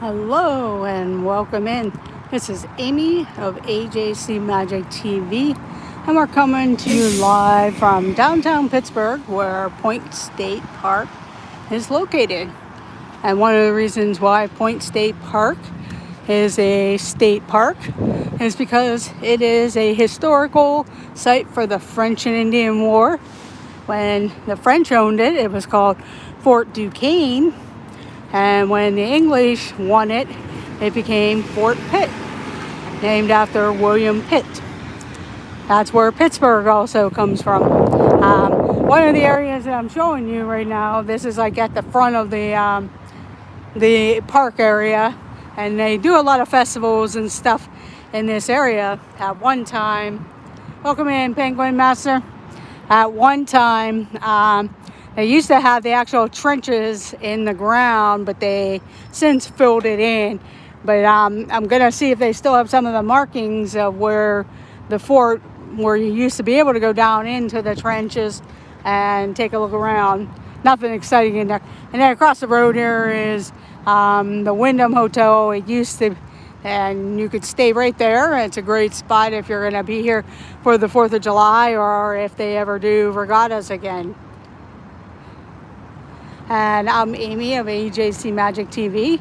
Hello and welcome in. This is Amy of AJC Magic TV, and we're coming to you live from downtown Pittsburgh, where Point State Park is located. And one of the reasons why Point State Park is a state park is because it is a historical site for the French and Indian War. When the French owned it, it was called Fort Duquesne. And when the English won it, it became Fort Pitt, named after William Pitt. That's where Pittsburgh also comes from. One of the areas that I'm showing you right now, this is like at the front of the park area, and they do a lot of festivals and stuff in this area. At one time, welcome in, Penguin Master. At one time, they used to have the actual trenches in the ground, but they since filled it in. But I'm going to see if they still have some of the markings of where the fort, where you used to be able to go down into the trenches and take a look around. Nothing exciting in there. And then across the road here is the Windham Hotel. It used to, and you could stay right there. It's a great spot if you're going to be here for the 4th of July or if they ever do regattas again. And I'm Amy of AJC Magic TV.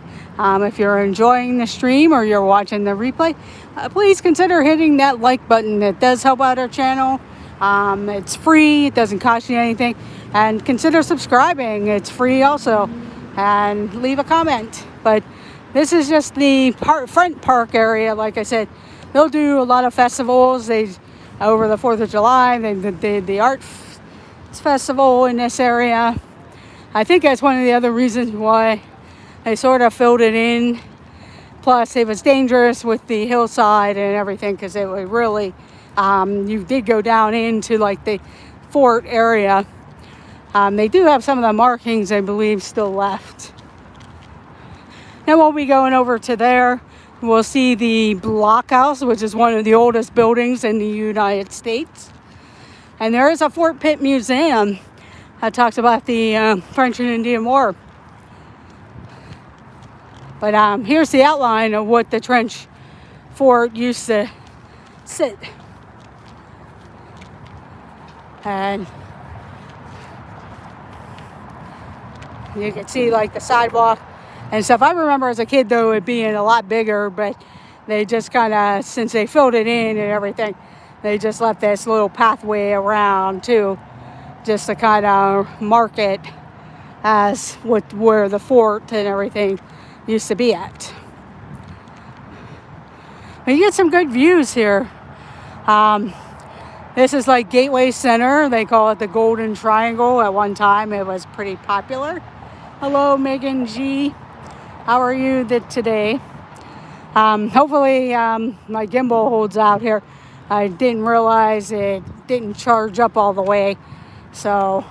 If you're enjoying the stream or you're watching the replay, please consider hitting that like button. It does help out our channel. It's free. It doesn't cost you anything. And consider subscribing. It's free also. And leave a comment. But this is just the front park area. Like I said, they'll do a lot of festivals. Over the 4th of July, they did the art festival in this area. I think that's one of the other reasons why they sort of filled it in. Plus, it was dangerous with the hillside and everything because it was really, you did go down into like the fort area. They do have some of the markings, I believe, still left. Then we'll be going over to there. We'll see the blockhouse, which is one of the oldest buildings in the United States. And there is a Fort Pitt Museum that talks about the French and Indian War. But here's the outline of what the trench fort used to sit. And you can see like the sidewalk and stuff. I remember as a kid though it being a lot bigger, but they just kind of, since they filled it in and everything, they just left this little pathway around too, just to kind of mark it as where the fort and everything used to be at. But you get some good views here. This is like Gateway Center. They call it the Golden Triangle. At one time it was pretty popular. Hello, Megan G. How are you today? Hopefully my gimbal holds out here. I didn't realize it didn't charge up all the way. So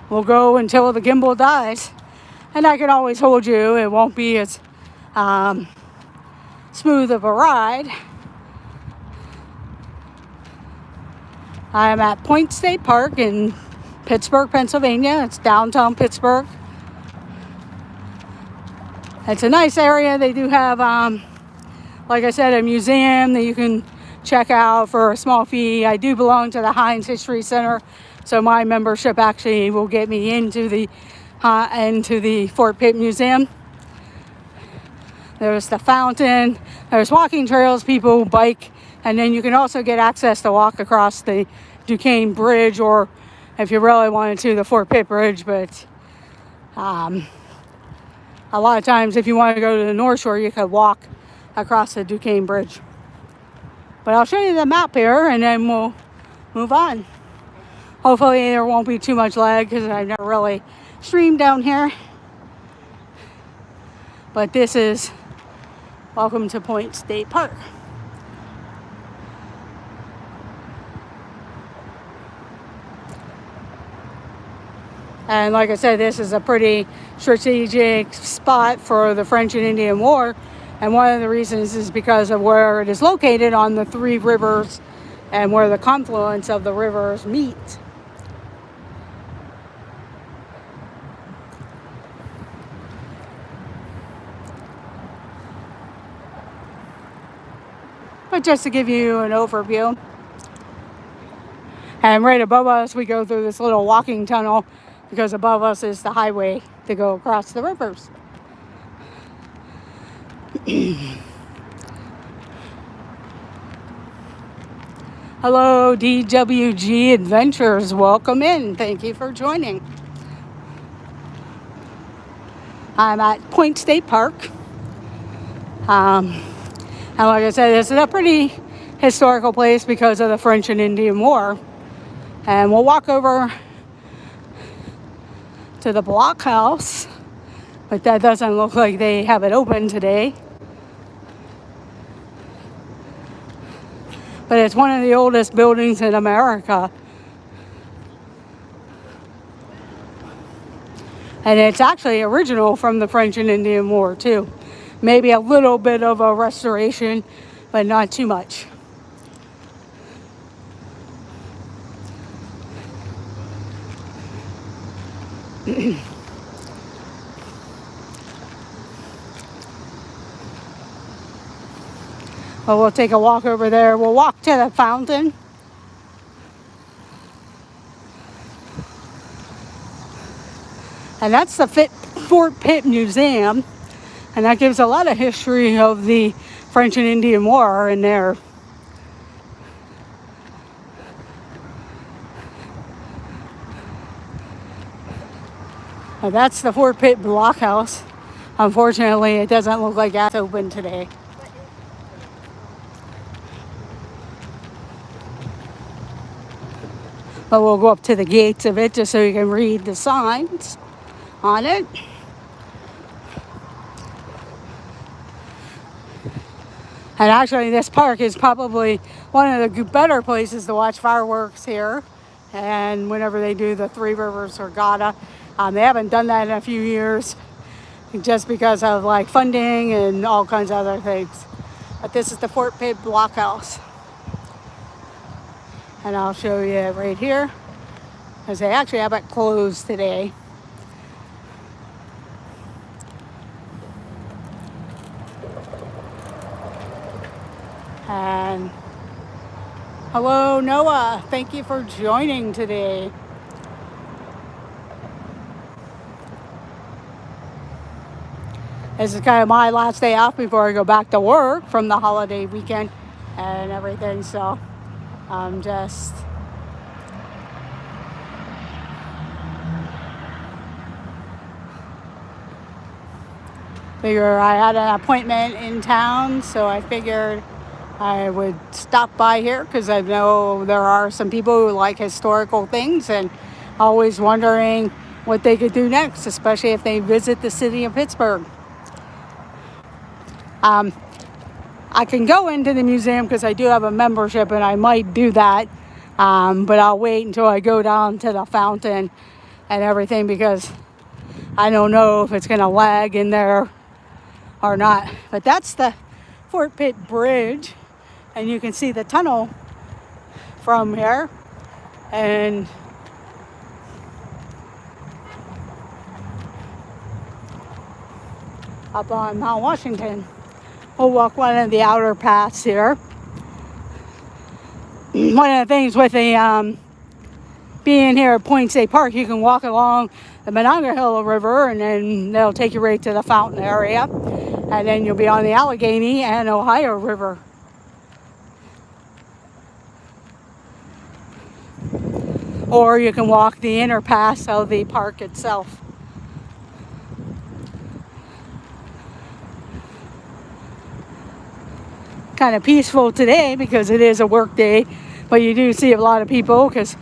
we'll go until the gimbal dies. And I can always hold you. It won't be as smooth of a ride. I am at Point State Park in Pittsburgh, Pennsylvania. It's downtown Pittsburgh. It's a nice area. They do have, like I said, a museum that you can check out for a small fee. I do belong to the Heinz History Center, so my membership actually will get me into the Fort Pitt Museum. There's the fountain. There's walking trails, people bike, and then you can also get access to walk across the Duquesne Bridge, or if you really wanted to, the Fort Pitt Bridge. But a lot of times, if you want to go to the North Shore, you could walk across the Duquesne Bridge. But I'll show you the map here, and then we'll move on. Hopefully there won't be too much lag because I've never really streamed down here. But this is welcome to Point State Park. And like I said, this is a pretty strategic spot for the French and Indian War. And one of the reasons is because of where it is located on the three rivers and where the confluence of the rivers meet. but just to give you an overview. And right above us, we go through this little walking tunnel because above us is the highway to go across the rivers. Hello, DWG Adventures. Welcome in. Thank you for joining. I'm at Point State Park. And like I said, it's a pretty historical place because of the French and Indian War. And we'll walk over to the blockhouse, but that doesn't look like they have it open today. But it's one of the oldest buildings in America. And it's actually original from the French and Indian War too. Maybe a little bit of a restoration, but not too much. Well, we'll take a walk over there. We'll walk to the fountain. And that's the Fort Pitt Museum. And that gives a lot of history of the French and Indian War in there. Now that's the Fort Pitt blockhouse. Unfortunately, it doesn't look like that's open today. But we'll go up to the gates of it just so you can read the signs on it. And actually, this park is probably one of the better places to watch fireworks here. And whenever they do the Three Rivers Regatta, they haven't done that in a few years just because of like funding and all kinds of other things. But this is the Fort Pitt blockhouse. And I'll show you right here, because they actually have it closed today. And hello, Noah. Thank you for joining today. This is kind of my last day off before I go back to work from the holiday weekend and everything. So I'm just figure I had an appointment in town, so I figured I would stop by here because I know there are some people who like historical things and always wondering what they could do next, especially if they visit the city of Pittsburgh. I can go into the museum because I do have a membership and I might do that, but I'll wait until I go down to the fountain and everything because I don't know if it's going to lag in there or not. But that's the Fort Pitt Bridge, and you can see the tunnel from here. And up on Mount Washington, we'll walk one of the outer paths here. One of the things with the being here at Point State Park, you can walk along the Monongahela River, and then they'll take you right to the fountain area, and then you'll be on the Allegheny and Ohio River. Or you can walk the inner paths of the park itself. Kind of peaceful today because it is a work day, but you do see a lot of people because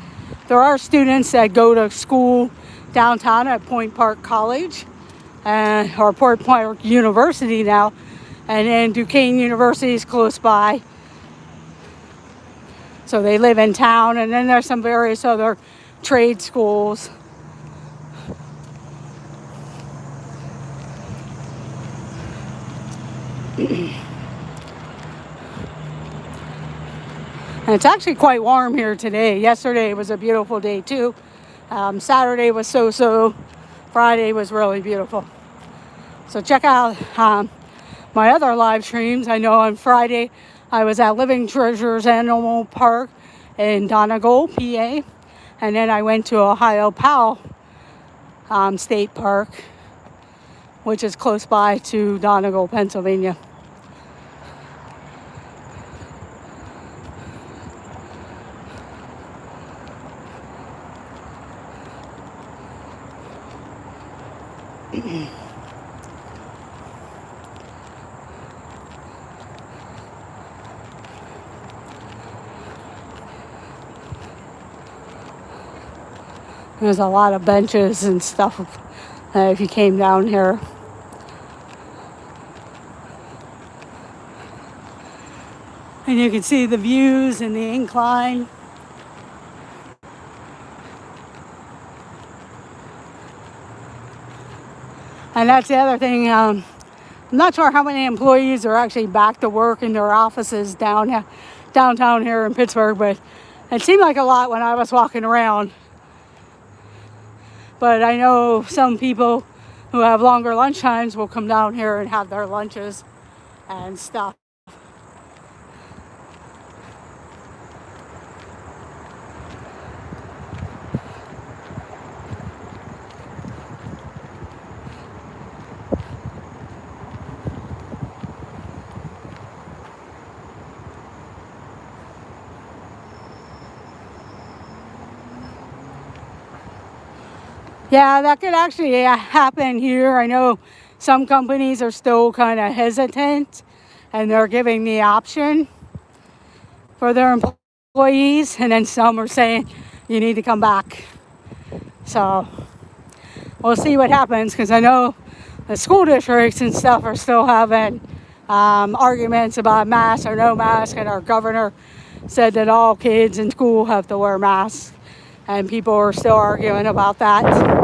there are students that go to school downtown at Point Park College or Point Park University now, and then Duquesne University is close by, so they live in town. And then there's some various other trade schools. And it's actually quite warm here today. Yesterday was a beautiful day too. Saturday was so-so. Friday was really beautiful. So check out my other live streams. I know on Friday I was at Living Treasures Animal Park in Donegal, PA, and then I went to Ohio Powell State Park, which is close by to Donegal, Pennsylvania. There's a lot of benches and stuff if you came down here. And you can see the views and the incline. And that's the other thing. I'm not sure how many employees are actually back to work in their offices downtown here in Pittsburgh, but it seemed like a lot when I was walking around. But I know some people who have longer lunch times will come down here and have their lunches and stuff. Yeah, that could actually happen here. I know some companies are still kind of hesitant and they're giving the option for their employees, and then some are saying you need to come back. So we'll see what happens, because I know the school districts and stuff are still having arguments about mask or no mask, and our governor said that all kids in school have to wear masks, and people are still arguing about that.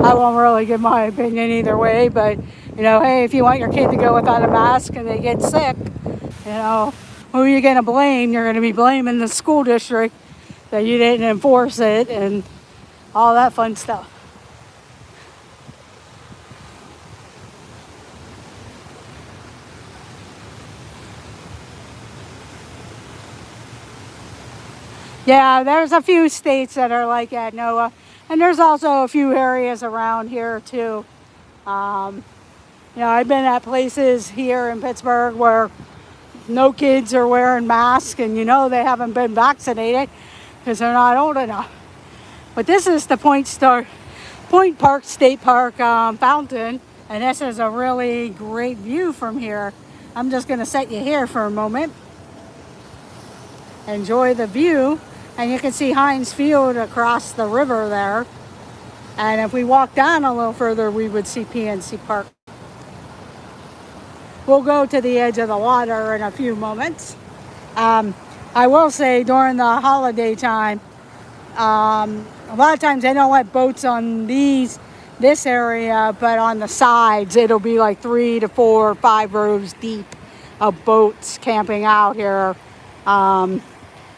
I won't really give my opinion either way, but hey, if you want your kid to go without a mask and they get sick, who are you going to blame? You're going to be blaming the school district that you didn't enforce it and all that fun stuff. Yeah, there's a few states that are like that, Noah. And there's also a few areas around here too. I've been at places here in Pittsburgh where no kids are wearing masks, and they haven't been vaccinated because they're not old enough. But this is the Point Park State Park fountain, and this is a really great view from here. I'm just going to set you here for a moment. Enjoy the view. And you can see Heinz Field across the river there. And if we walk down a little further, we would see PNC Park. We'll go to the edge of the water in a few moments. I will say during the holiday time, a lot of times they don't let boats on this area, but on the sides, it'll be like 3 to 4 or 5 rows deep of boats camping out here.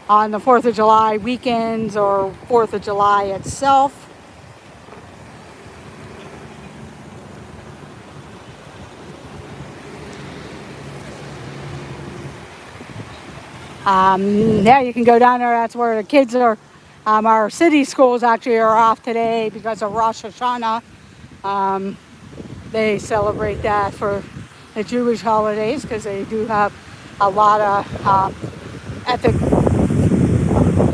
On the 4th of July weekends or 4th of July itself. Yeah, you can go down there. That's where the kids are. Our city schools actually are off today because of Rosh Hashanah. They celebrate that for the Jewish holidays because they do have a lot of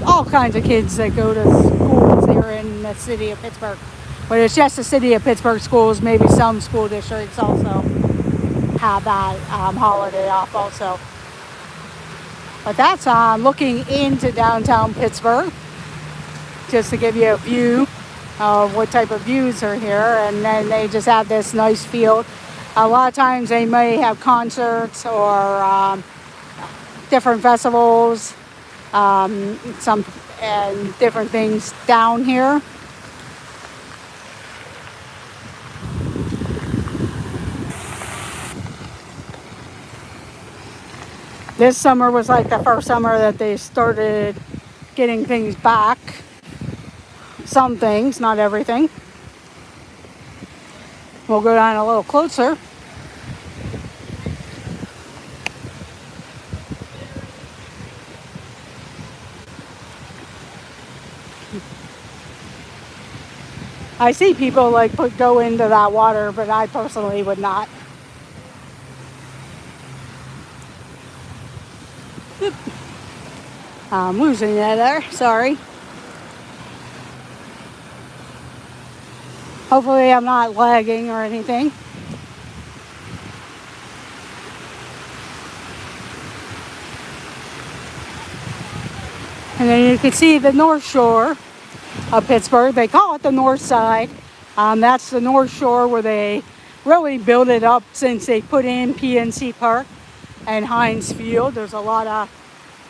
all kinds of kids that go to schools here in the city of Pittsburgh. But it's just the city of Pittsburgh schools. Maybe some school districts also have that holiday off also. But that's looking into downtown Pittsburgh, just to give you a view of what type of views are here. And then they just have this nice field. A lot of times they may have concerts or different festivals, some and different things down here. This summer was like the first summer that they started getting things back. some things, not everything. We'll go down a little closer. I see people like go into that water, but I personally would not. I'm losing you there, sorry. Hopefully I'm not lagging or anything. And then you can see the North Shore of Pittsburgh. They call it the North Side. That's the North Shore where they really built it up since they put in PNC Park and Heinz Field. There's a lot of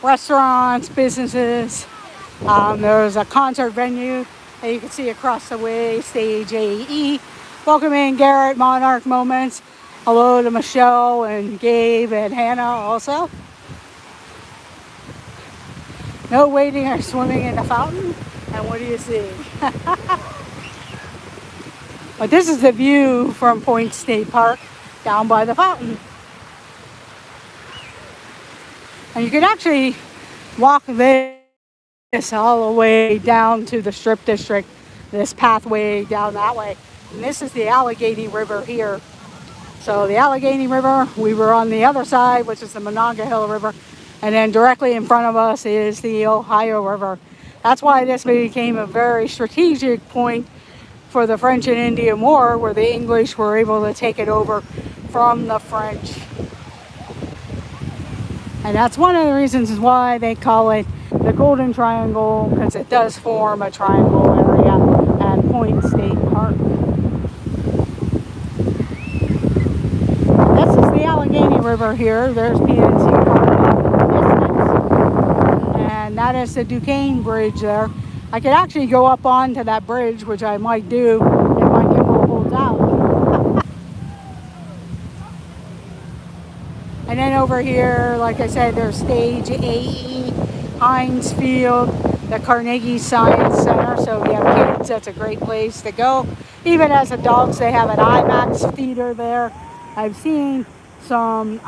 restaurants, businesses. There's a concert venue that you can see across the way, Stage AE. Welcome in Garrett, Monarch Moments. Hello to Michelle and Gabe and Hannah also. No wading or swimming in the fountain. And what do you see? But this is the view from Point State Park down by the fountain. And you can actually walk this all the way down to the Strip District, this pathway down that way. And this is the Allegheny River here. So the Allegheny River, we were on the other side, which is the Monongahela River. And then directly in front of us is the Ohio River. That's why this became a very strategic point for the French and Indian War, where the English were able to take it over from the French. And that's one of the reasons why they call it the Golden Triangle, because it does form a triangle area at Point State Park. This is the Allegheny River here. There's PNC Park. And that is the Duquesne Bridge there. I could actually go up onto that bridge, which I might do if my gimbal holds out. And then over here, like I said, there's Stage AE, Heinz Field, the Carnegie Science Center. So if you have kids, that's a great place to go. Even as adults, they have an IMAX theater there. I've seen some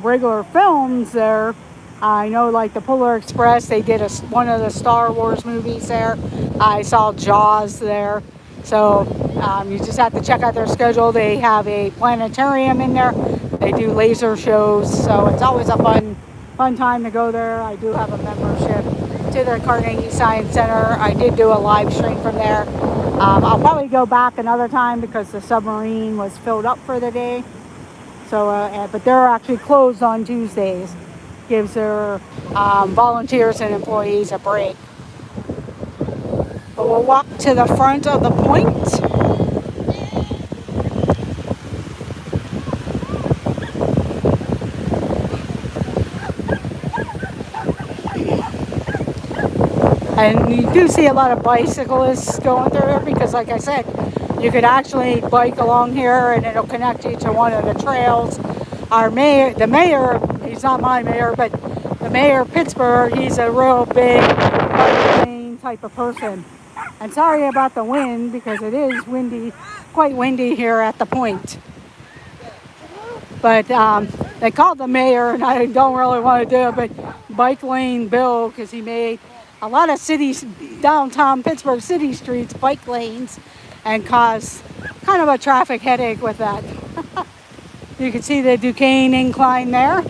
regular films there. I know, like the Polar Express, they did one of the Star Wars movies there. I saw Jaws there. So you just have to check out their schedule. They have a planetarium in there. They do laser shows. So it's always a fun time to go there. I do have a membership to the Carnegie Science Center. I did do a live stream from there. I'll probably go back another time because the submarine was filled up for the day. So, but they're actually closed on Tuesdays. Gives their volunteers and employees a break. But we'll walk to the front of the point. And you do see a lot of bicyclists going through here because, like I said, you could actually bike along here and it'll connect you to one of the trails. The mayor, he's not my mayor, but the mayor of Pittsburgh, he's a real big bike lane type of person. And sorry about the wind because it is windy, quite windy here at the point. But they called the mayor, and I don't really want to do it, but Bike Lane Bill, because he made a lot of cities, downtown Pittsburgh city streets, bike lanes, and caused kind of a traffic headache with that. You can see the Duquesne incline there,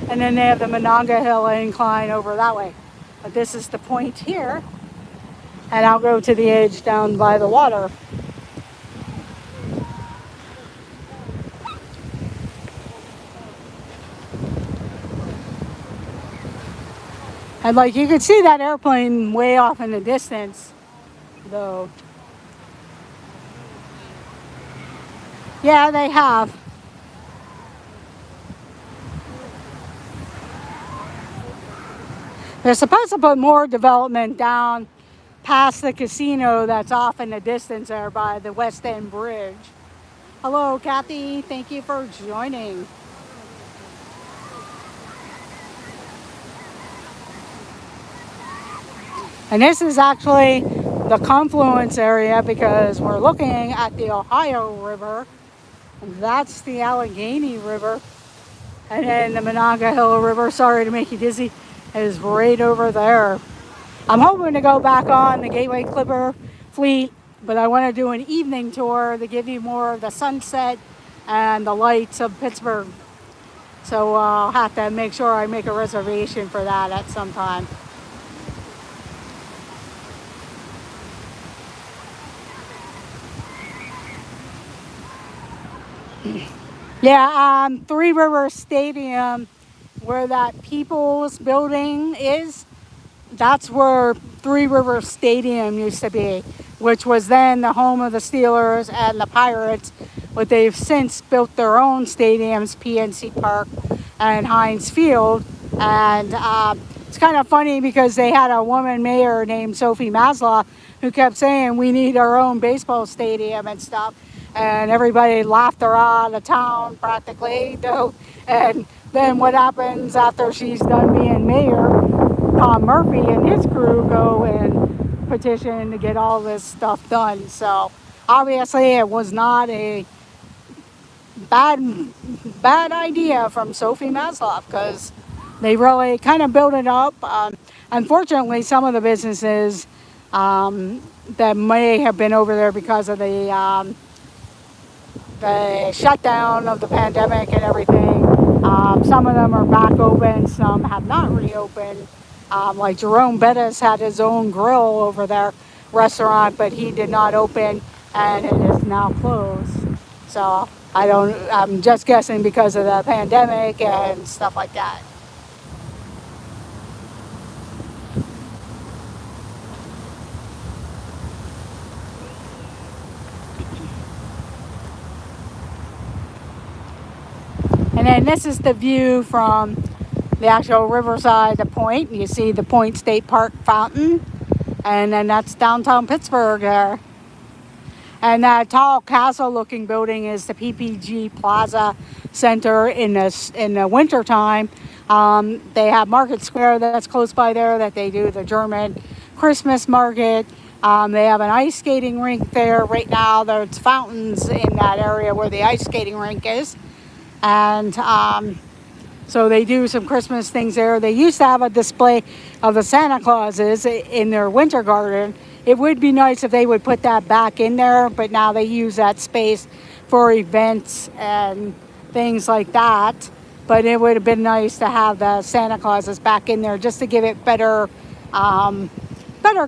and then they have the Monongahela incline over that way. But this is the point here, and I'll go to the edge down by the water. And like you can see that airplane way off in the distance, though. Yeah, they have. They're supposed to put more development down past the casino that's off in the distance there by the West End Bridge. Hello, Kathy. Thank you for joining. And this is actually the confluence area because we're looking at the Ohio River. That's the Allegheny River. And then the Monongahela River, sorry to make you dizzy, is right over there. I'm hoping to go back on the Gateway Clipper fleet, but I want to do an evening tour to give you more of the sunset and the lights of Pittsburgh. So I'll have to make sure I make a reservation for that at some time. Yeah, Three Rivers Stadium, where that People's Building is, that's where Three Rivers Stadium used to be, which was then the home of the Steelers and the Pirates, but they've since built their own stadiums, PNC Park and Heinz Field. And it's kind of funny because they had a woman mayor named Sophie Maslow who kept saying we need our own baseball stadium and stuff. And everybody laughed her out of town practically. And then what happens after she's done being mayor? Tom Murphy and his crew go and petition to get all this stuff done. So obviously it was not a bad idea from Sophie Maslow because they really kind of built it up. Unfortunately, some of the businesses that may have been over there because of the shutdown of the pandemic and everything. Some of them are back open, some have not reopened. Like Jerome Bettis had his own grill over there, restaurant, but he did not open and it is now closed. So I'm just guessing because of the pandemic and stuff like that. And then this is the view from the actual riverside, the point. You see the Point State Park fountain. And then that's downtown Pittsburgh there. And that tall castle-looking building is the Ppg Plaza Center in the wintertime. They have Market Square that's close by there that they do the German Christmas market. They have an ice skating rink there right now. There's fountains in that area where the ice skating rink is. And so they do some Christmas things there. They used to have a display of the Santa Clauses in their winter garden. It would be nice if they would put that back in there, but now they use that space for events and things like that. But it would have been nice to have the Santa Clauses back in there just to give it better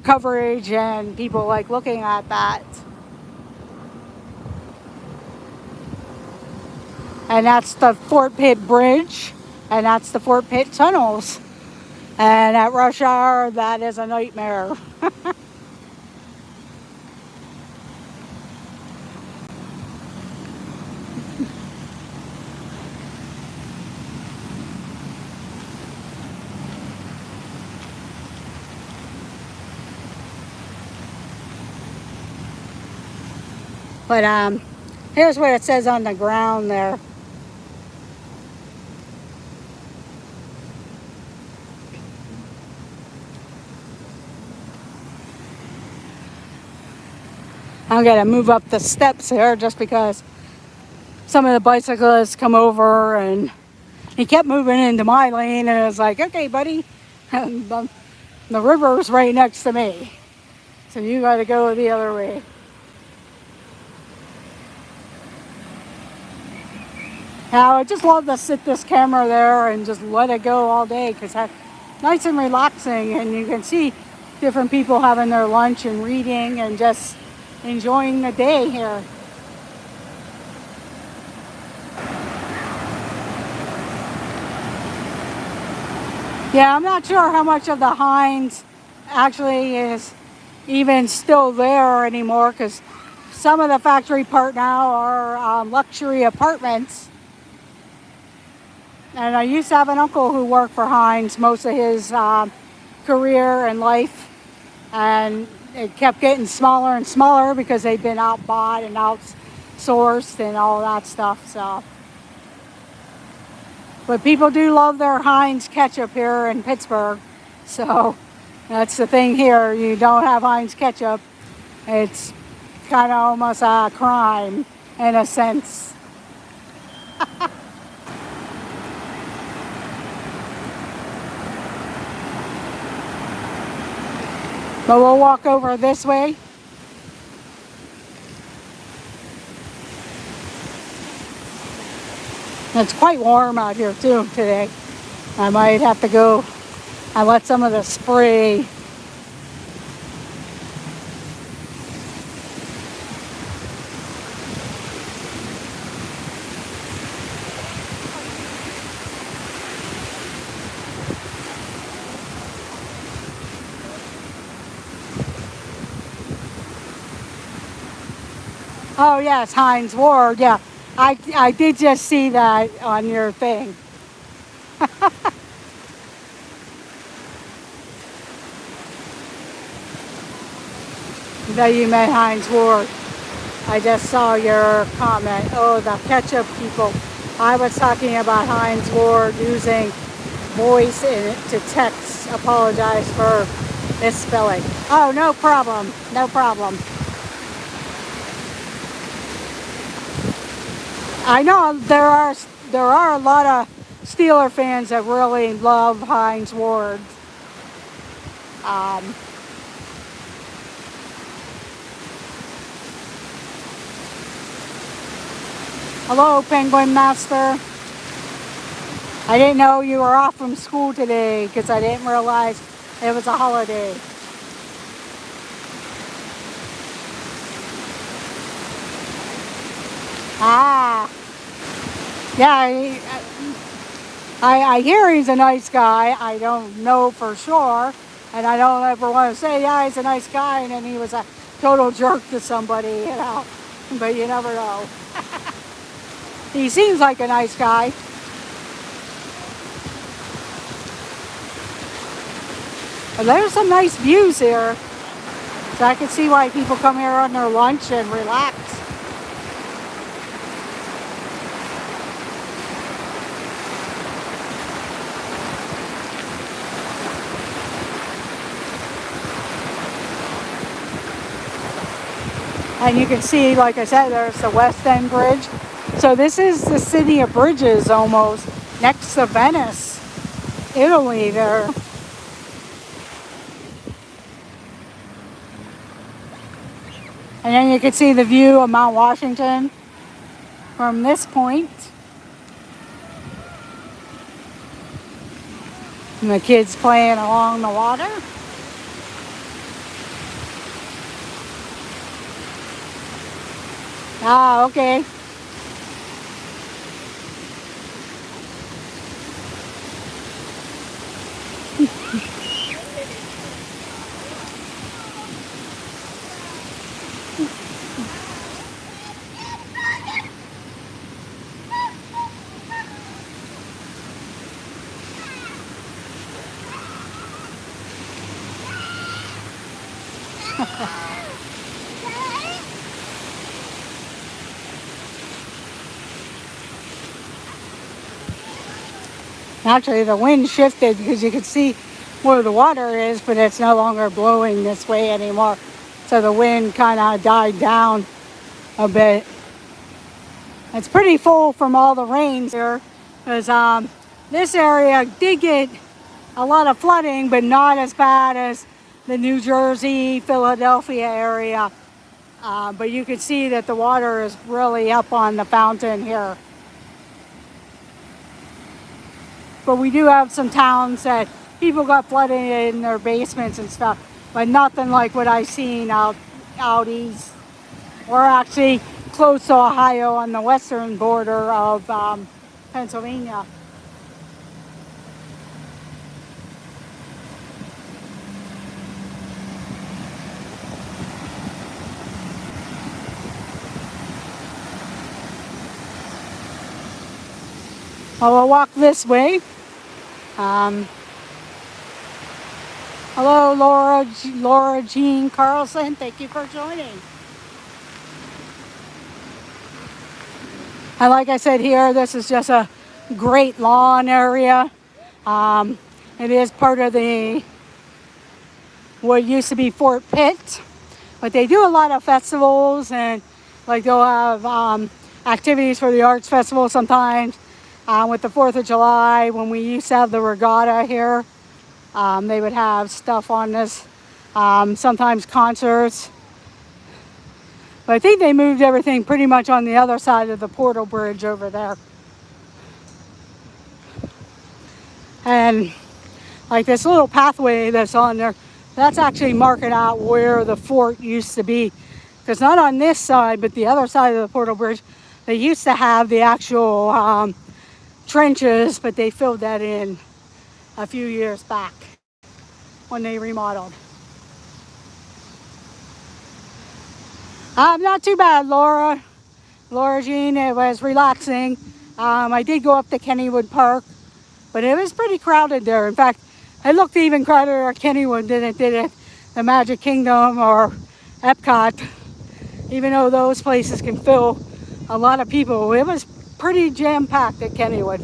coverage and people like looking at that. And that's the Fort Pitt Bridge, and that's the Fort Pitt tunnels. And at rush hour, that is a nightmare. But here's what it says on the ground there. I'm going to move up the steps here just because some of the bicyclists come over and he kept moving into my lane and I was like, okay, buddy, the river's right next to me. So you got to go the other way. Now, I just love to sit this camera there and just let it go all day because it's nice and relaxing and you can see different people having their lunch and reading and just enjoying the day here. Yeah, I'm not sure how much of the Heinz actually is even still there anymore because some of the factory part now are luxury apartments. And I used to have an uncle who worked for Heinz most of his career and life. And it kept getting smaller and smaller because they've been outbought and outsourced and all that stuff. So, but people do love their Heinz ketchup here in Pittsburgh. So That's the thing here. You don't have Heinz ketchup. It's kind of almost a crime in a sense. But we'll walk over this way. It's quite warm out here too today. I might have to go and let some of the spray. Oh yes, Heinz Ward. Yeah, I did just see that on your thing. That you met Heinz Ward. I just saw your comment. Oh, the ketchup people. I was talking about Heinz Ward using voice to text. Apologize for misspelling. Oh, no problem. No problem. I know there are a lot of Steeler fans that really love Heinz Ward. Hello, Penguin Master. I didn't know you were off from school today because I didn't realize it was a holiday. Ah, yeah, I hear he's a nice guy. I don't know for sure, and I don't ever want to say, yeah, he's a nice guy, and then he was a total jerk to somebody, you know, but you never know. He seems like a nice guy. But there's some nice views here. So I can see why people come here on their lunch and relax. And you can see, like I said, there's the West End Bridge. So this is the city of bridges almost, next to Venice, Italy there. And then you can see the view of Mount Washington from this point. And the kids playing along the water. Ah, okay. Actually, the wind shifted because you can see where the water is, but it's no longer blowing this way anymore. So the wind kind of died down a bit. It's pretty full from all the rains here, because this area did get a lot of flooding, but not as bad as the New Jersey, Philadelphia area. But you can see that the water is really up on the fountain here. But we do have some towns that people got flooded in their basements and stuff, but nothing like what I've seen out east. We're actually close to Ohio on the western border of Pennsylvania. We'll walk this way. Hello, Laura Jean Carlson. Thank you for joining. And like I said here, this is just a great lawn area. It is part of the what used to be Fort Pitt. But they do a lot of festivals, and like they'll have activities for the arts festival sometimes. With the 4th of July, when we used to have the regatta here, they would have stuff on this, sometimes concerts. But I think they moved everything pretty much on the other side of the Portal Bridge over there. And like this little pathway that's on there, that's actually marking out where the fort used to be. Because not on this side, but the other side of the Portal Bridge, they used to have the actual trenches, but they filled that in a few years back when they remodeled. Not too bad, Laura Jean. It was relaxing. I did go up to Kennywood Park, but it was pretty crowded there. In fact, it looked even crowdeder at Kennywood than it did at the Magic Kingdom or Epcot. Even though those places can fill a lot of people, it was pretty jam-packed at Kennywood.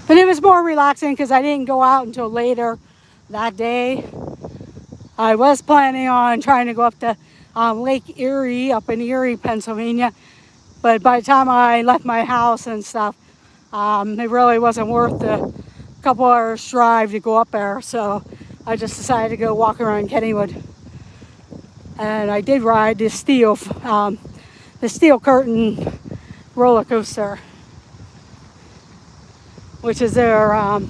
But it was more relaxing because I didn't go out until later that day. I was planning on trying to go up to Lake Erie up in Erie, Pennsylvania. But by the time I left my house and stuff, it really wasn't worth the couple hours drive to go up there. So I just decided to go walk around Kennywood. And I did ride the steel curtain roller coaster, which is their,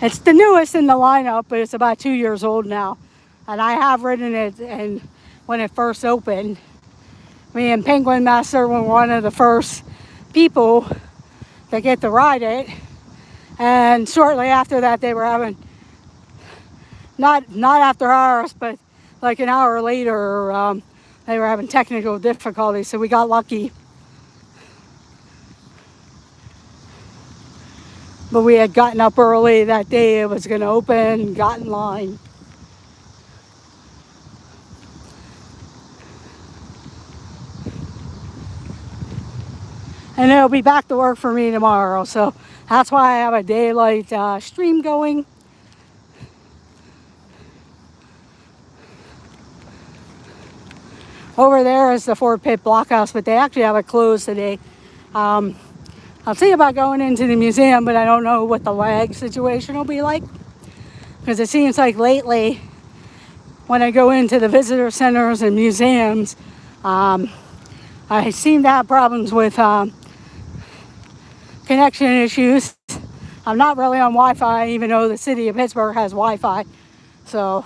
it's the newest in the lineup, but it's about 2 years old now. And I have ridden it, and when it first opened, me and Penguin Master were one of the first people that get to ride it. And shortly after that, they were having, not after hours, but like an hour later, they were having technical difficulties, so we got lucky. But we had gotten up early that day it was going to open, got in line. And it'll be back to work for me tomorrow, so that's why I have a daylight stream going. Over there is the Fort Pitt Blockhouse, but they actually have it closed today. I'll see about going into the museum, but I don't know what the lag situation will be like. Because it seems like lately, when I go into the visitor centers and museums, I seem to have problems with connection issues. I'm not really on Wi-Fi, even though the city of Pittsburgh has Wi-Fi. So,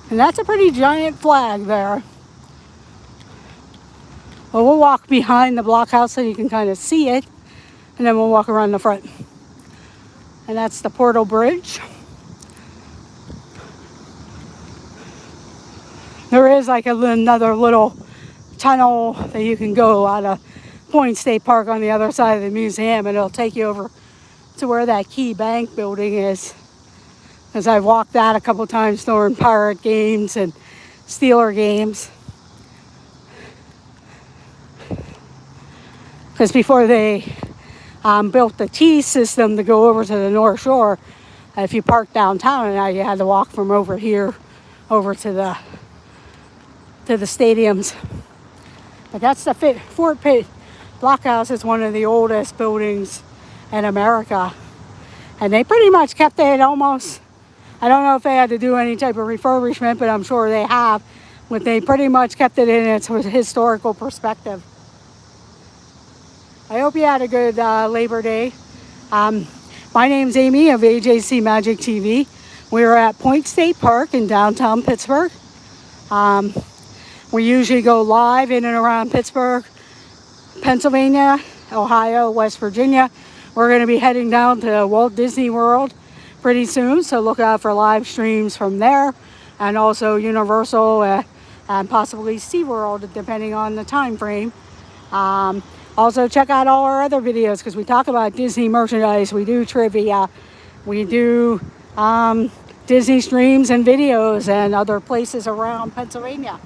and that's a pretty giant flag there. Well, we'll walk behind the blockhouse so you can kind of see it, and then we'll walk around the front. And that's the Portal Bridge. There is like another little tunnel that you can go out of Point State Park on the other side of the museum, and it'll take you over to where that Key Bank building is. Because I've walked that a couple times during Pirate games and Steeler games. Because before they built the T system to go over to the North Shore, if you parked downtown, and now you had to walk from over here over to the stadiums. But that's the Fort Pitt Blockhouse. Is one of the oldest buildings in America, and they pretty much kept it almost. I don't know if they had to do any type of refurbishment, but I'm sure they have. But they pretty much kept it in its historical perspective. I hope you had a good Labor Day. My name's Amy of AJC Magic TV. We're at Point State Park in downtown Pittsburgh. We usually go live in and around Pittsburgh, Pennsylvania, Ohio, West Virginia. We're going to be heading down to Walt Disney World pretty soon, so look out for live streams from there, and also Universal and possibly SeaWorld, depending on the time frame. Also, check out all our other videos, because we talk about Disney merchandise, we do trivia, we do Disney streams and videos and other places around Pennsylvania.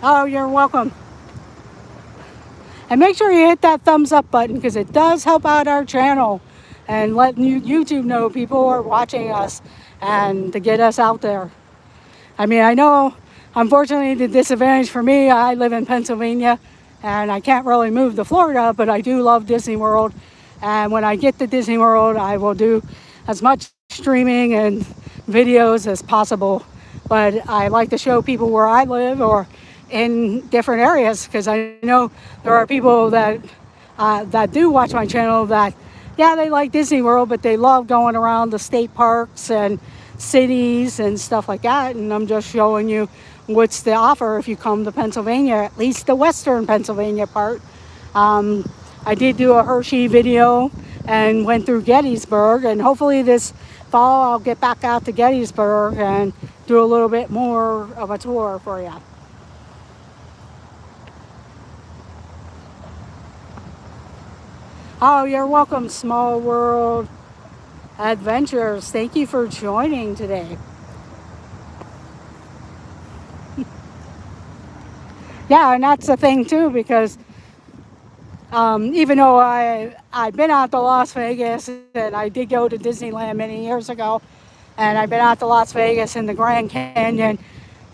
Oh, you're welcome. And make sure you hit that thumbs up button because it does help out our channel and let YouTube know people are watching us and to get us out there. I mean, I know, unfortunately, the disadvantage for me, I live in Pennsylvania and I can't really move to Florida, but I do love Disney World. And when I get to Disney World, I will do as much streaming and videos as possible. But I like to show people where I live or in different areas because I know there are people that do watch my channel that, yeah, they like Disney World, but they love going around the state parks and cities and stuff like that. And I'm just showing you what's the offer if you come to Pennsylvania, at least the western Pennsylvania part. I did do a Hershey video and went through Gettysburg, and hopefully this fall I'll get back out to Gettysburg and do a little bit more of a tour for you. Oh, you're welcome, Small World Adventures. Thank you for joining today. Yeah, and that's the thing too, because even though I've been out to Las Vegas and I did go to Disneyland many years ago, and I've been out to Las Vegas and the Grand Canyon,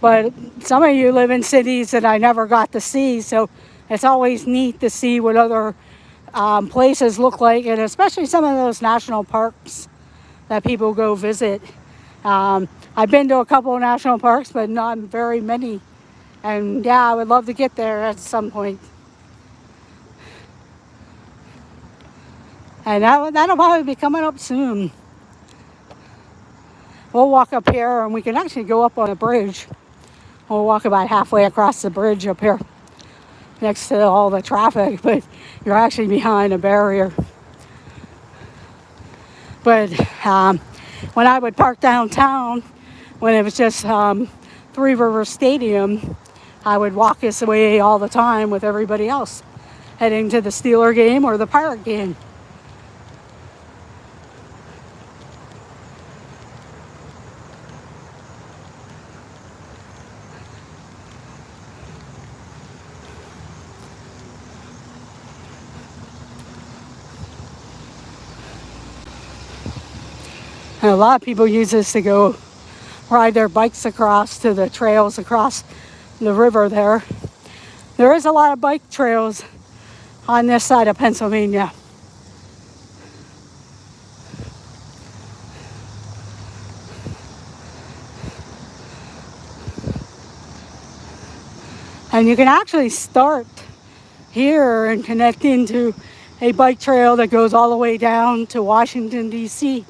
but some of you live in cities that I never got to see, so it's always neat to see what other places look like, and especially some of those national parks that people go visit. I've been to a couple of national parks, but not very many. And yeah, I would love to get there at some point. And that'll probably be coming up soon. We'll walk up here and we can actually go up on a bridge. We'll walk about halfway across the bridge up here next to all the traffic, but you're actually behind a barrier. But when I would park downtown, when it was just Three Rivers Stadium, I would walk this way all the time with everybody else, heading to the Steeler game or the Pirate game. And a lot of people use this to go ride their bikes across to the trails across the river there. There is a lot of bike trails on this side of Pennsylvania. And you can actually start here and connect into a bike trail that goes all the way down to Washington, D.C.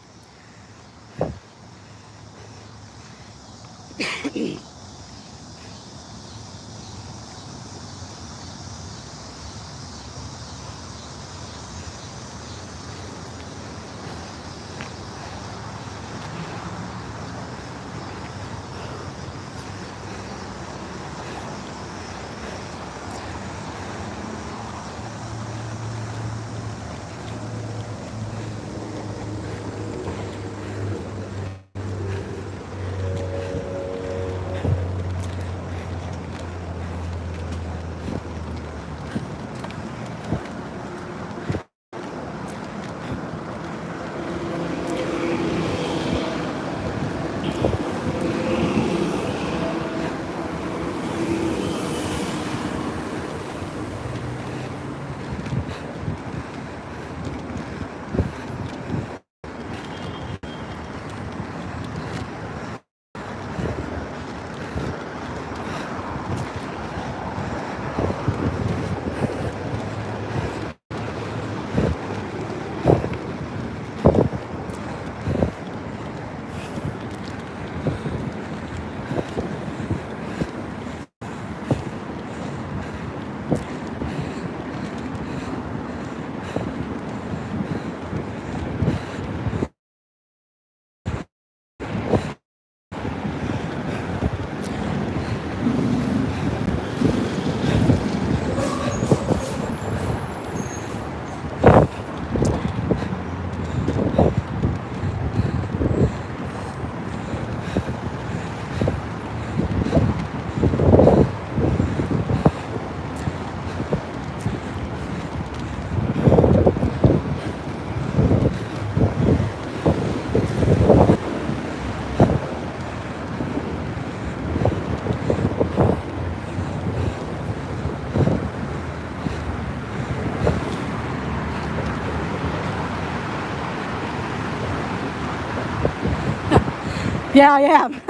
Yeah, I am.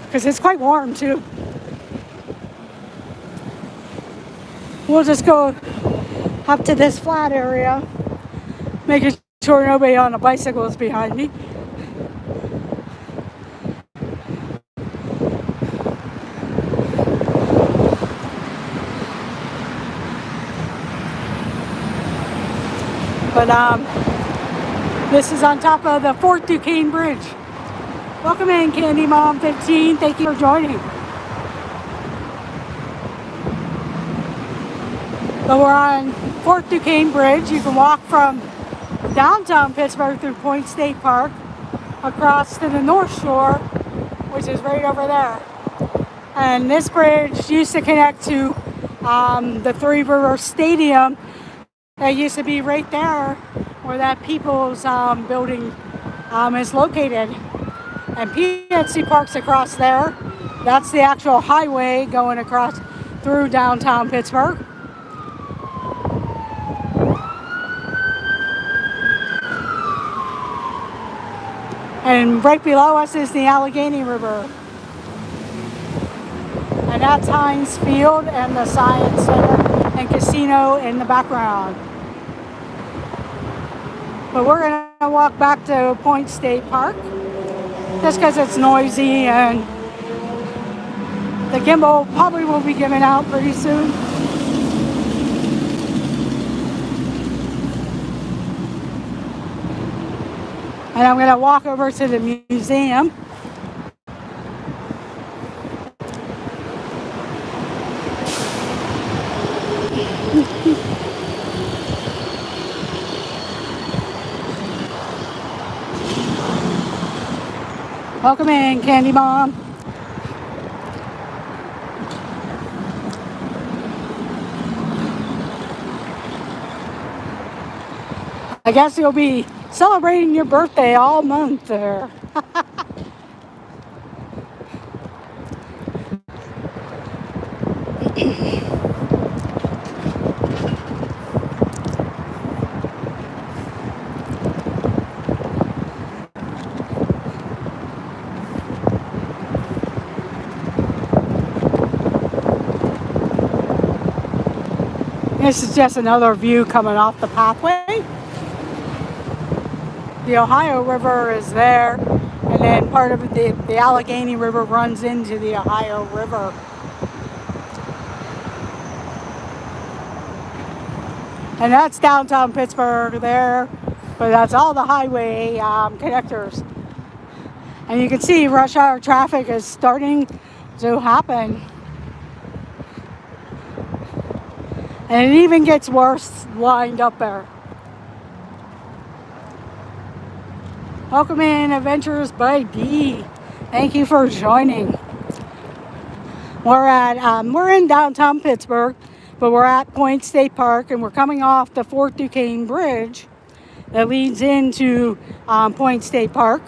Because it's quite warm too. We'll just go up to this flat area, making sure nobody on a bicycle is behind me. But this is on top of the Fort Duquesne Bridge. Welcome in, Candy Mom 15. Thank you for joining. So we're on Fort Duquesne Bridge. You can walk from downtown Pittsburgh through Point State Park across to the North Shore, which is right over there. And this bridge used to connect to the Three River Stadium that used to be right there where that People's building is located. And PNC Park's across there. That's the actual highway going across through downtown Pittsburgh. And right below us is the Allegheny River. And that's Heinz Field and the Science Center and Casino in the background. But we're going to walk back to Point State Park just because it's noisy and the gimbal probably will be given out pretty soon. And I'm going to walk over to the museum. Welcome in, Candy Mom. I guess you'll be celebrating your birthday all month there. This is just another view coming off the pathway. The Ohio River is there, and then part of the Allegheny River runs into the Ohio River. And that's downtown Pittsburgh there, but that's all the highway connectors. And you can see rush hour traffic is starting to happen. And it even gets worse lined up there. Welcome in, Adventures by D. Thank you for joining. We're in downtown Pittsburgh, but we're at Point State Park, and we're coming off the Fort Duquesne Bridge that leads into Point State Park.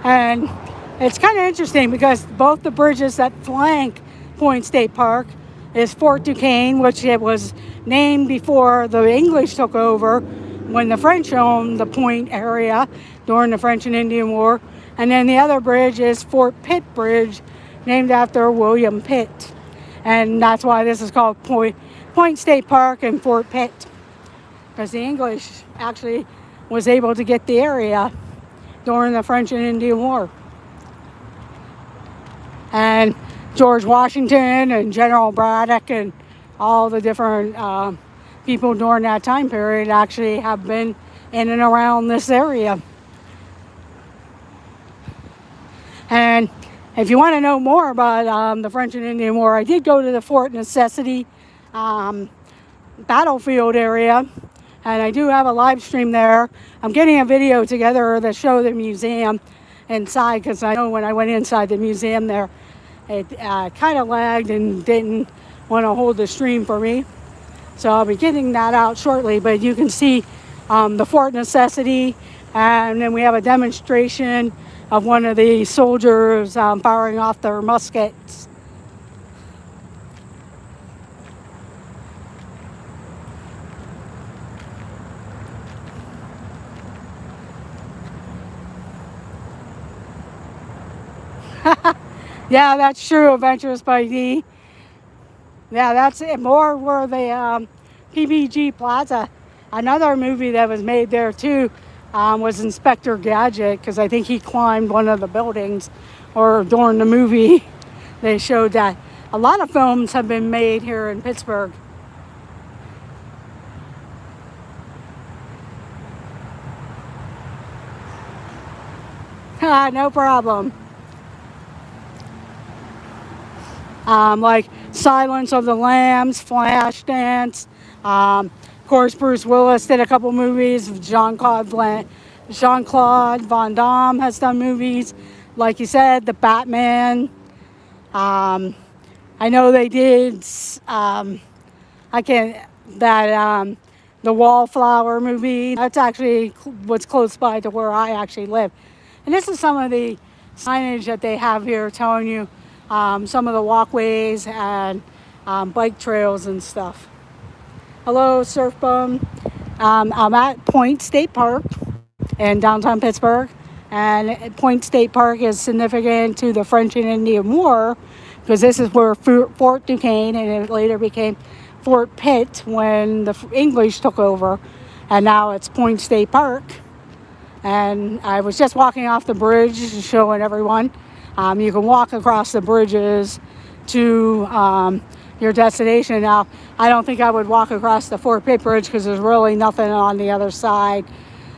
And it's kind of interesting because both the bridges that flank Point State Park is Fort Duquesne, which it was named before the English took over when the French owned the Point area during the French and Indian War. And then the other bridge is Fort Pitt Bridge, named after William Pitt. And that's why this is called Point State Park and Fort Pitt, because the English actually was able to get the area during the French and Indian War. And George Washington and General Braddock and all the different people during that time period actually have been in and around this area. And if you want to know more about the French and Indian War, I did go to the Fort Necessity battlefield area, and I do have a live stream there. I'm getting a video together to show the museum inside, because I know when I went inside the museum there, it kind of lagged and didn't want to hold the stream for me. So I'll be getting that out shortly, but you can see the Fort Necessity, and then we have a demonstration of one of the soldiers firing off their muskets. Yeah, that's true. Adventures by D. Yeah, that's it. More where the Ppg Plaza. Another movie that was made there too was Inspector Gadget, because I think he climbed one of the buildings, or during the movie they showed that. A lot of films have been made here in Pittsburgh. No problem. Like Silence of the Lambs, Flashdance. Of course, Bruce Willis did a couple movies. Jean-Claude Van Damme has done movies. Like you said, the Batman. I know they did. I can't that the Wallflower movie. That's actually what's close by to where I actually live. And this is some of the signage that they have here telling you some of the walkways and bike trails and stuff. Hello, Surf Bum. I'm at Point State Park in downtown Pittsburgh. And Point State Park is significant to the French and Indian War because this is where Fort Duquesne, and it later became Fort Pitt when the English took over. And now it's Point State Park. And I was just walking off the bridge, showing everyone. You can walk across the bridges to your destination. Now, I don't think I would walk across the Fort Pitt Bridge because there's really nothing on the other side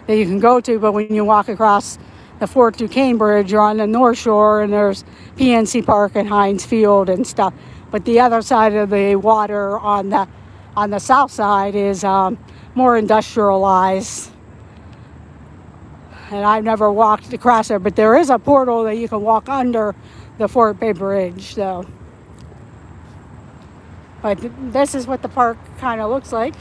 that you can go to. But when you walk across the Fort Duquesne Bridge, you're on the North Shore, and there's PNC Park and Heinz Field and stuff. But the other side of the water on the south side is more industrialized. And I've never walked across there, but there is a portal that you can walk under the Fort Pitt Bridge, though. But this is what the park kind of looks like.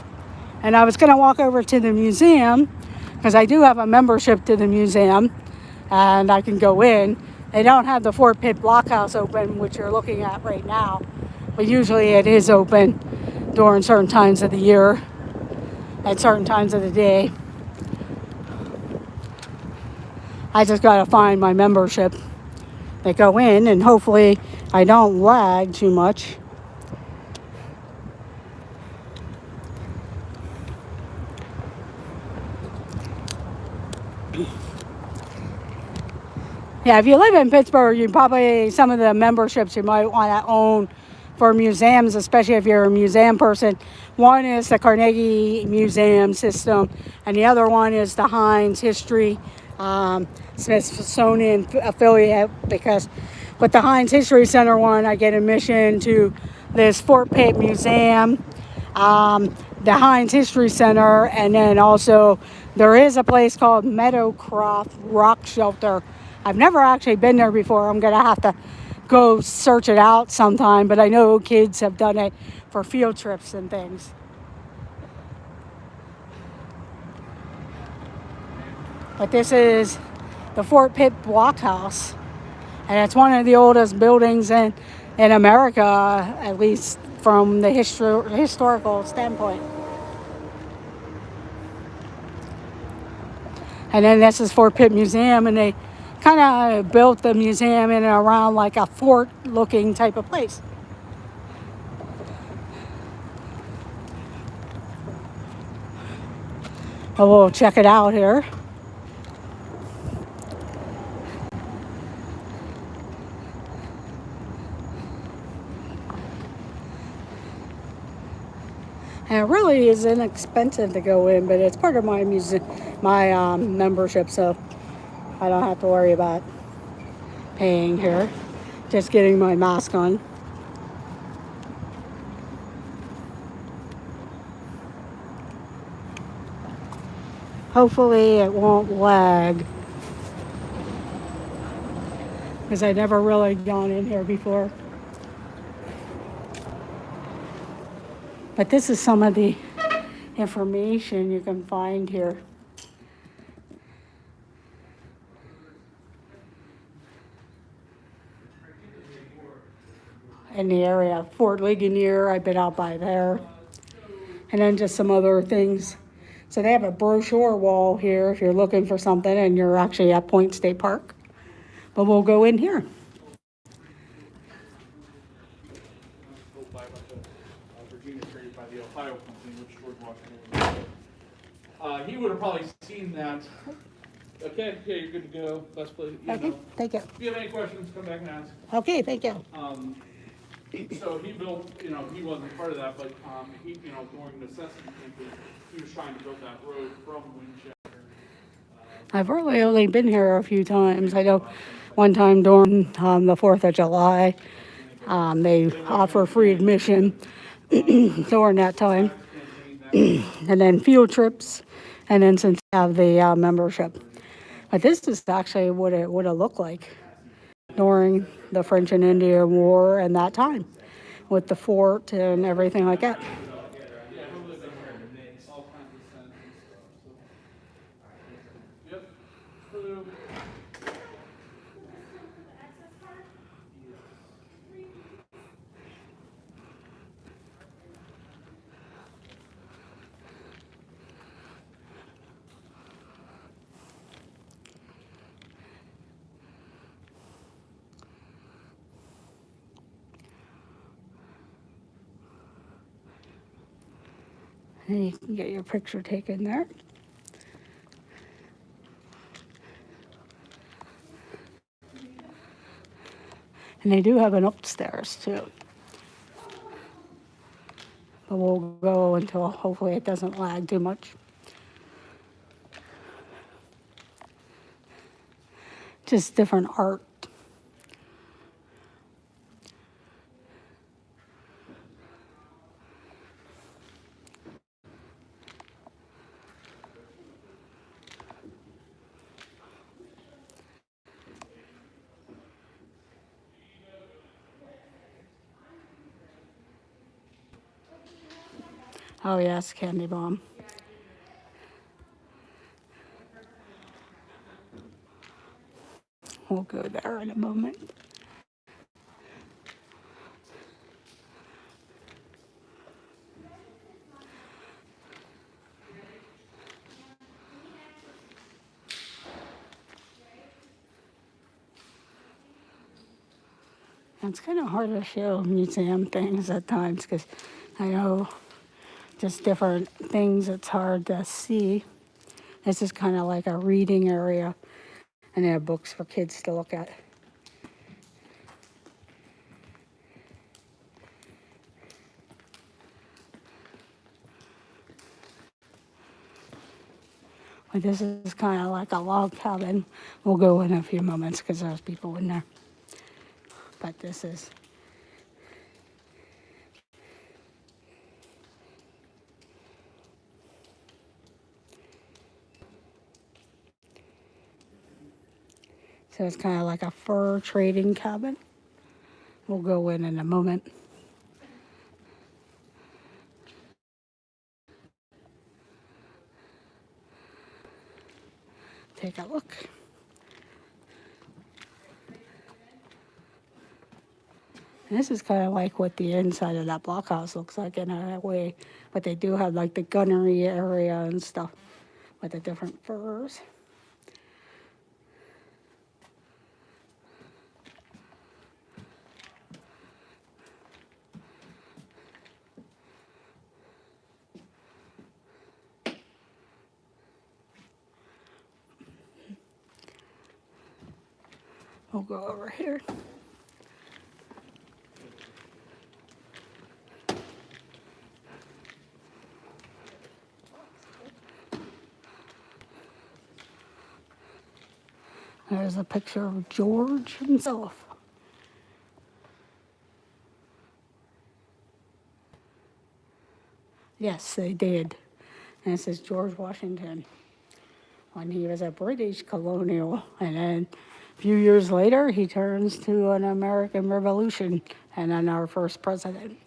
And I was going to walk over to the museum, because I do have a membership to the museum, and I can go in. They don't have the Fort Pitt Blockhouse open, which you're looking at right now, but usually it is open during certain times of the year, at certain times of the day. I just got to find my membership. They go in, and hopefully I don't lag too much. Yeah, if you live in Pittsburgh, you probably, some of the memberships you might want to own for museums, especially if you're a museum person. One is the Carnegie Museum System, and the other one is the Heinz History Smithsonian affiliate, because with the Heinz History Center one, I get admission to this Fort Pitt Museum, the Heinz History Center, and then also there is a place called Meadowcroft Rock Shelter. I've never actually been there before. I'm going to have to go search it out sometime, but I know kids have done it for field trips and things. But this is the Fort Pitt Blockhouse, and it's one of the oldest buildings in America, at least from the historical standpoint. And then this is Fort Pitt Museum, and they kind of built the museum in and around like a fort looking type of place. But we'll check it out here. And it really is inexpensive to go in, but it's part of my membership, so I don't have to worry about paying here. Just getting my mask on. Hopefully it won't lag, because I've never really gone in here before. But this is some of the information you can find here. In the area, Fort Ligonier, I've been out by there. And then just some other things. So they have a brochure wall here if you're looking for something and you're actually at Point State Park. But we'll go in here. He would have probably seen that. Okay, yeah, you're good to go. Best place, Okay, thank you. If you have any questions, come back and ask. Okay, thank you. So he built, he wasn't part of that, but he, during necessity campus, he was trying to build that road from Winchester. I've really only been here a few times. I know one time during the 4th of July, they offer free admission during that time, and then field trips, and then since they have the membership. But this is actually what it would have looked like during the French and Indian War and that time, with the fort and everything like that. All kinds of sense and stuff. So, yep. So, And you can get your picture taken there. And they do have an upstairs too. But we'll go until hopefully it doesn't lag too much. Just different art. Oh yes, Candy Bomb. We'll go there in a moment. It's kind of hard to show museum things at times because I know just different things it's hard to see. This is kind of like a reading area, and they have books for kids to look at. But this is kind of like a log cabin. We'll go in a few moments because there's people in there. But this is. So it's kind of like a fur trading cabin. We'll go in a moment. Take a look. And this is kind of like what the inside of that blockhouse looks like in a way. But they do have like the gunnery area and stuff with the different furs. We'll go over here. There's a picture of George himself. Yes, they did. And it says George Washington when he was a British colonial. And then a few years later, he turns to an American Revolution and then our first president.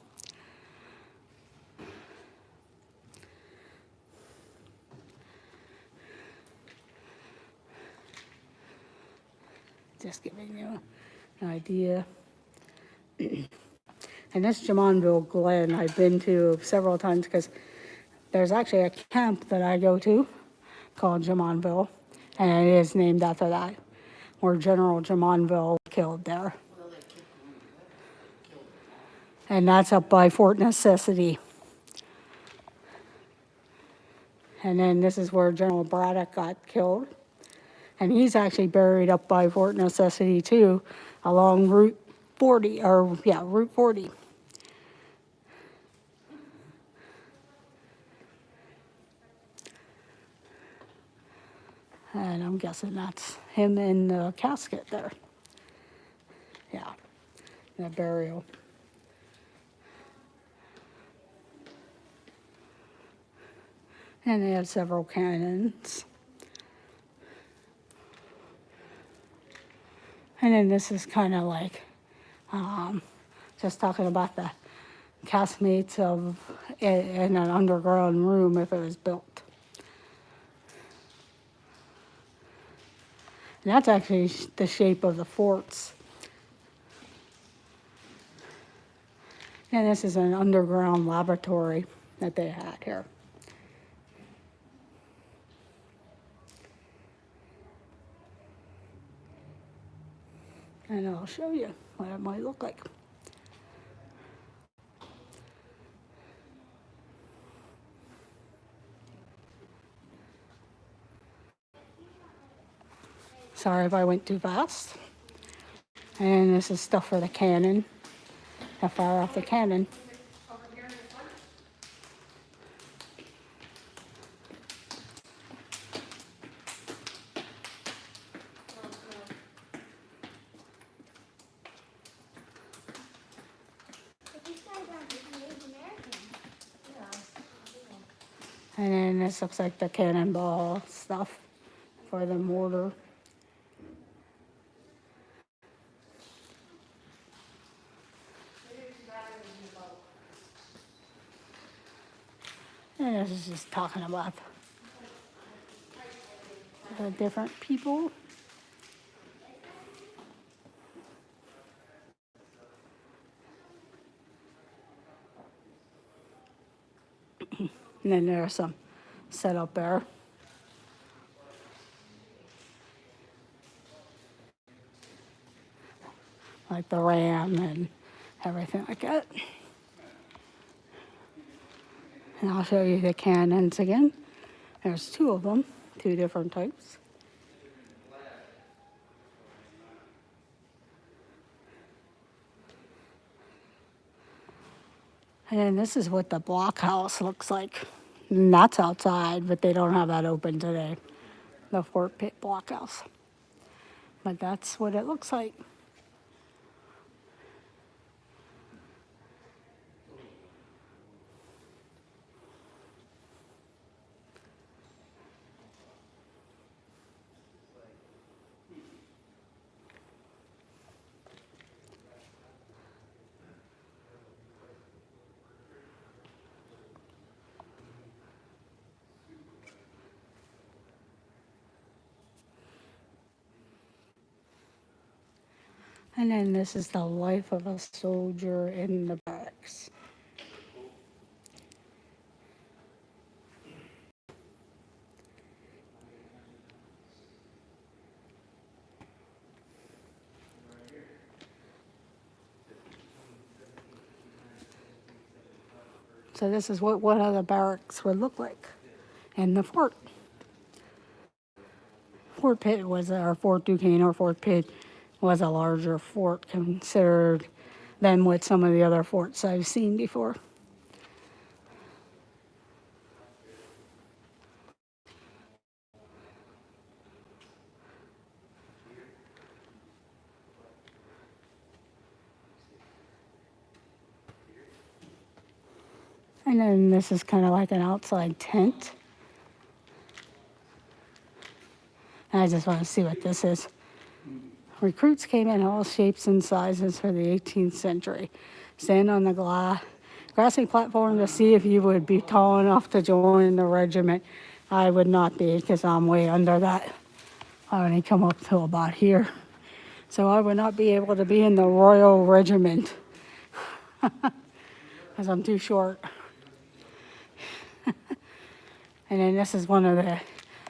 Just giving you an idea. And this Jamonville Glen I've been to several times because there's actually a camp that I go to called Jamonville, and it is named after that, where General Jamonville was killed there. And that's up by Fort Necessity. And then this is where General Braddock got killed. And he's actually buried up by Fort Necessity too, along Route 40, or yeah, Route 40. And I'm guessing that's him in the casket there. Yeah, the burial. And they have several cannons. And then this is kind of like just talking about the castmates of in an underground room if it was built. And that's actually the shape of the forts. And this is an underground laboratory that they had here. And I'll show you what it might look like. Sorry if I went too fast. And this is stuff for the cannon, to fire off the cannon. And then this looks like the cannonball stuff for the mortar. And this is just talking about the different people. And then there's some set up there. Like the ram and everything like that. And I'll show you the cannons again. There's two of them, two different types. And then this is what the blockhouse looks like. And that's outside, but they don't have that open today. The Fort Pitt blockhouse. But that's what it looks like. And then this is the life of a soldier in the barracks. So this is what one of the barracks would look like in the fort. Fort Pitt was, or Fort Duquesne or Fort Pitt was a larger fort considered than what some of the other forts I've seen before. And then this is kind of like an outside tent. And I just want to see what this is. Recruits came in all shapes and sizes for the 18th century. Stand on the grassy platform to see if you would be tall enough to join the regiment. I would not be because I'm way under that. I only come up to about here. So I would not be able to be in the Royal Regiment because I'm too short. And then this is one of the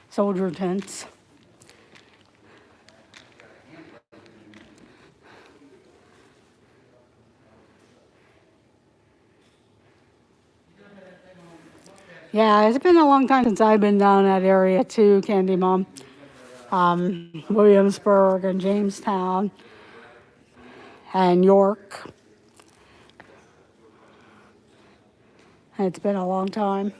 soldier tents. Yeah, it's been a long time since I've been down that area too, Candy Mom. Williamsburg and Jamestown and York. It's been a long time.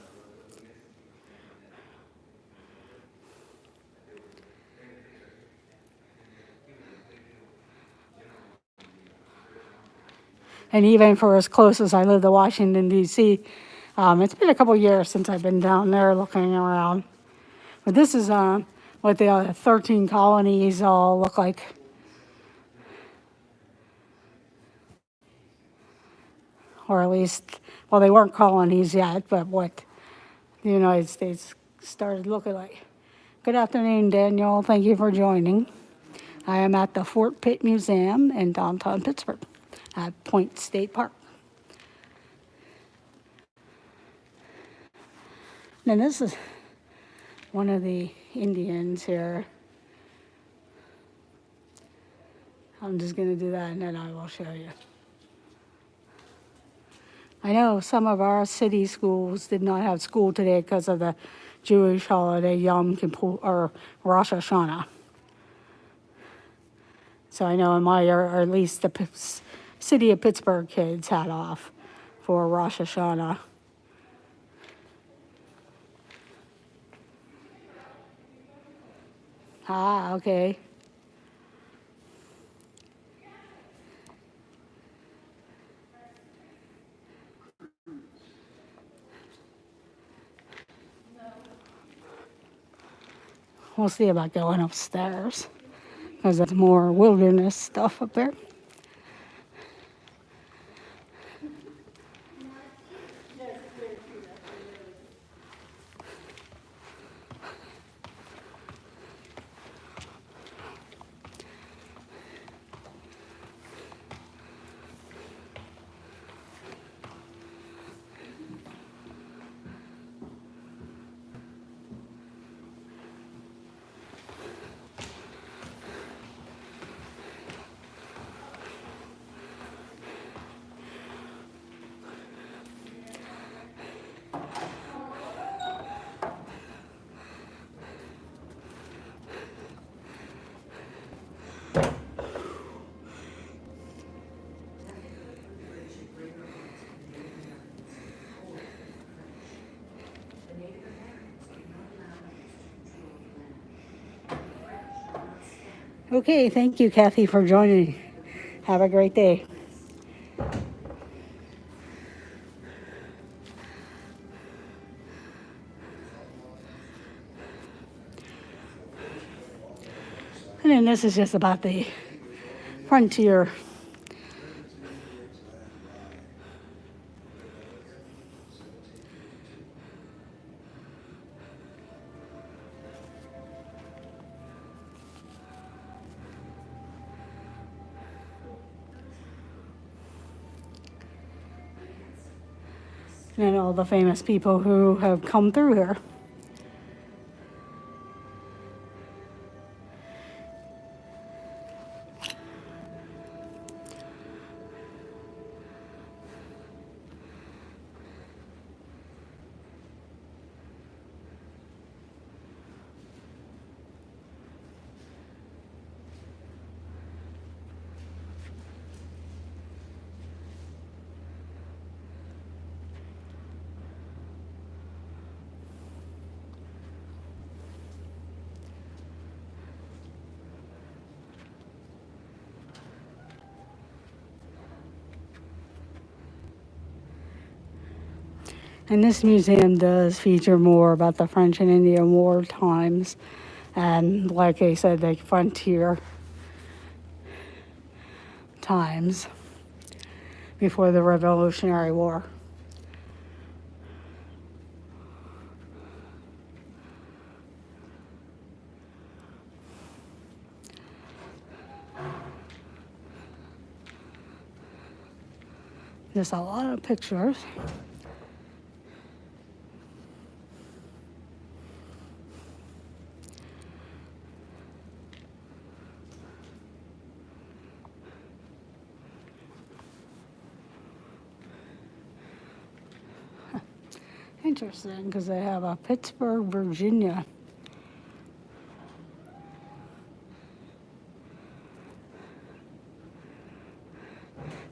And even for as close as I live to Washington, D.C., it's been a couple years since I've been down there looking around. But this is what the 13 colonies all look like. Or at least, well, they weren't colonies yet, but what the United States started looking like. Good afternoon, Daniel. Thank you for joining. I am at the Fort Pitt Museum in downtown Pittsburgh at Point State Park. And this is one of the Indians here. I'm just going to do that and then I will show you. I know some of our city schools did not have school today because of the Jewish holiday Yom Kippur or Rosh Hashanah. So I know in my year, or at least the city of Pittsburgh kids had off for Rosh Hashanah. Ah, okay. We'll see about going upstairs because there's more wilderness stuff up there. Okay, thank you, Kathy, for joining. Have a great day. And then this is just about the frontier. And all the famous people who have come through here. And this museum does feature more about the French and Indian War times. And like I said, the frontier times before the Revolutionary War. Just a lot of pictures. Interesting, because they have a Pittsburgh, Virginia.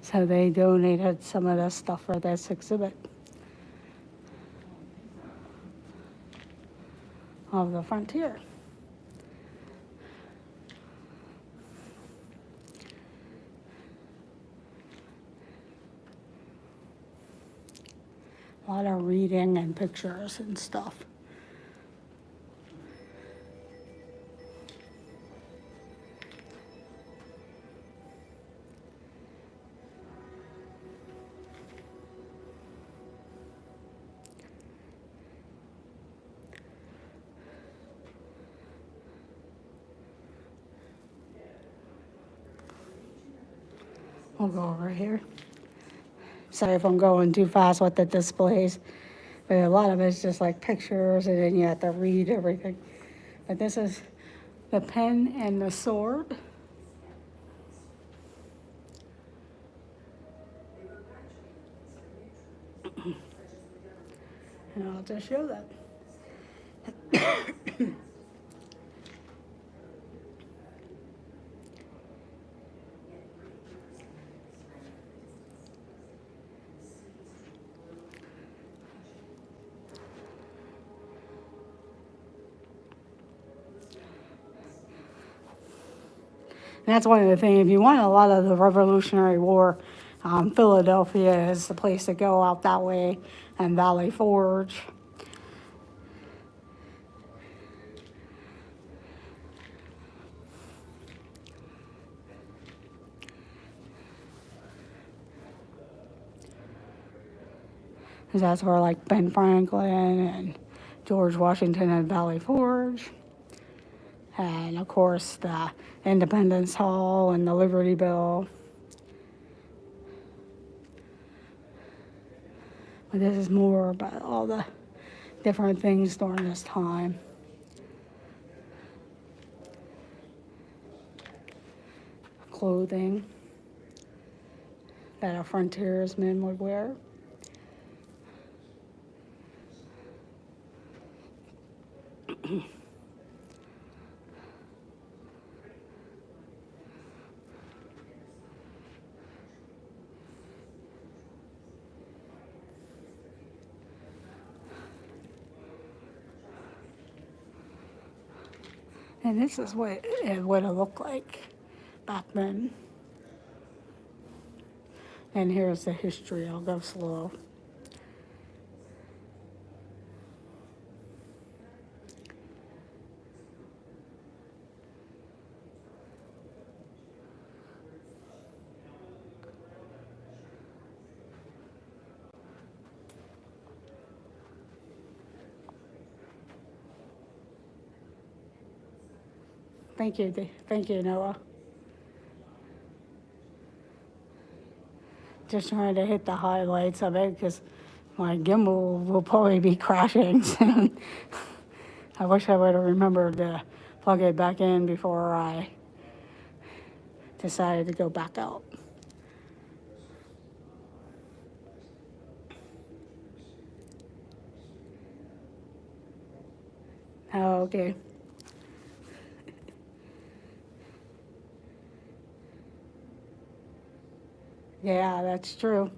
So they donated some of this stuff for this exhibit of the frontier. A lot of reading and pictures and stuff. We'll go over here. Sorry if I'm going too fast with the displays, but a lot of it's just like pictures and then you have to read everything. But this is the pen and the sword. And I'll just show that. And that's one of the things, if you want a lot of the Revolutionary War, Philadelphia is the place to go out that way, and Valley Forge. Because that's where like Ben Franklin and George Washington and Valley Forge. And of course the Independence Hall and the Liberty Bell. But this is more about all the different things during this time. Clothing that a frontiersman would wear. And this is what it would have looked like back then. And here's the history. I'll go slow. Thank you, Noah. Just trying to hit the highlights of it because my gimbal will probably be crashing soon. I wish I would have remembered to plug it back in before I decided to go back out. Oh, okay. Yeah, that's true.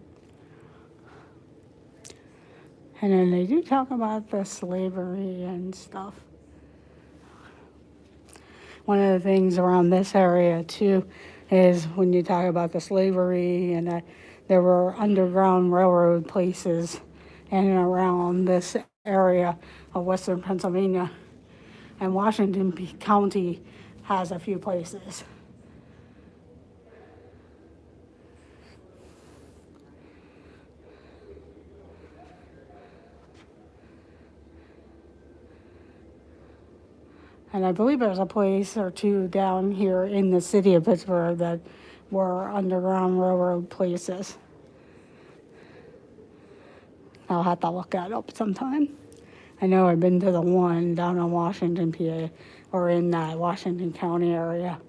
And then they do talk about the slavery and stuff. One of the things around this area too is when you talk about the slavery and that there were underground railroad places in and around this area of western Pennsylvania. And Washington County has a few places. And I believe there's a place or two down here in the city of Pittsburgh that were underground railroad places. I'll have to look that up sometime. I know I've been to the one down in Washington, PA, or in that Washington County area.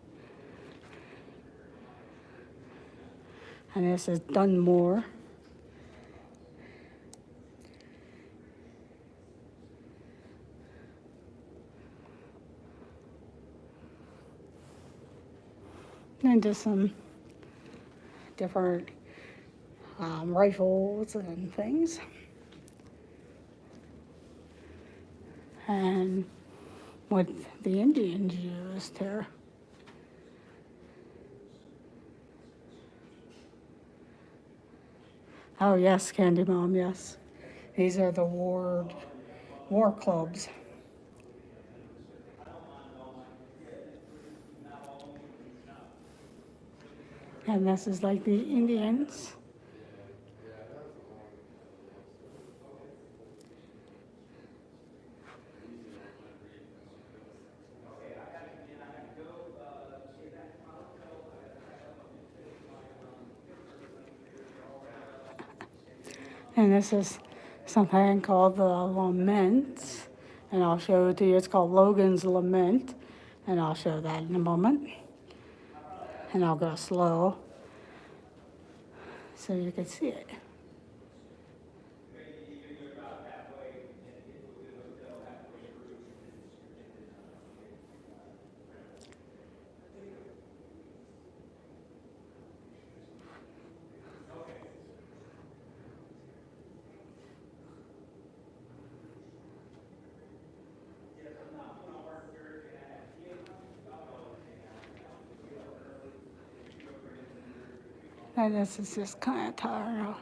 And this is Dunmore. And just some different rifles and things. And what the Indians used here. Oh yes, Candy Mom, yes. These are the war clubs. And this is like the Indians. And this is something called the Lament. And I'll show it to you. It's called Logan's Lament. And I'll show that in a moment. And I'll go slow so you can see it. And this is just kind of tired.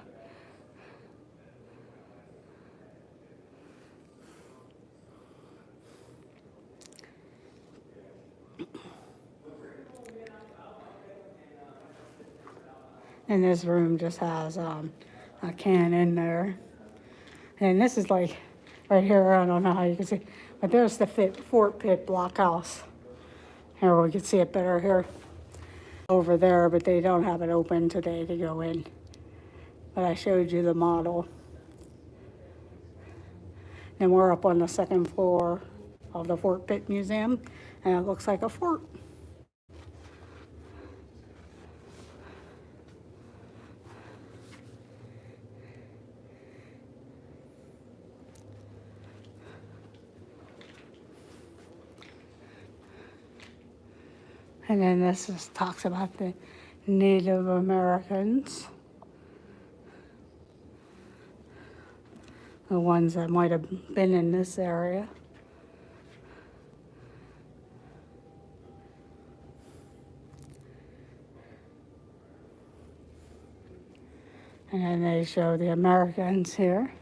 And this room just has a can in there. And this is like right here, I don't know how you can see, but there's the Fort Pitt blockhouse. Here, we can see it better here. Over there, but they don't have it open today to go in. But I showed you the model. And we're up on the second floor of the Fort Pitt Museum, and it looks like a fort. And then this just talks about the Native Americans, the ones that might have been in this area. And then they show the Americans here.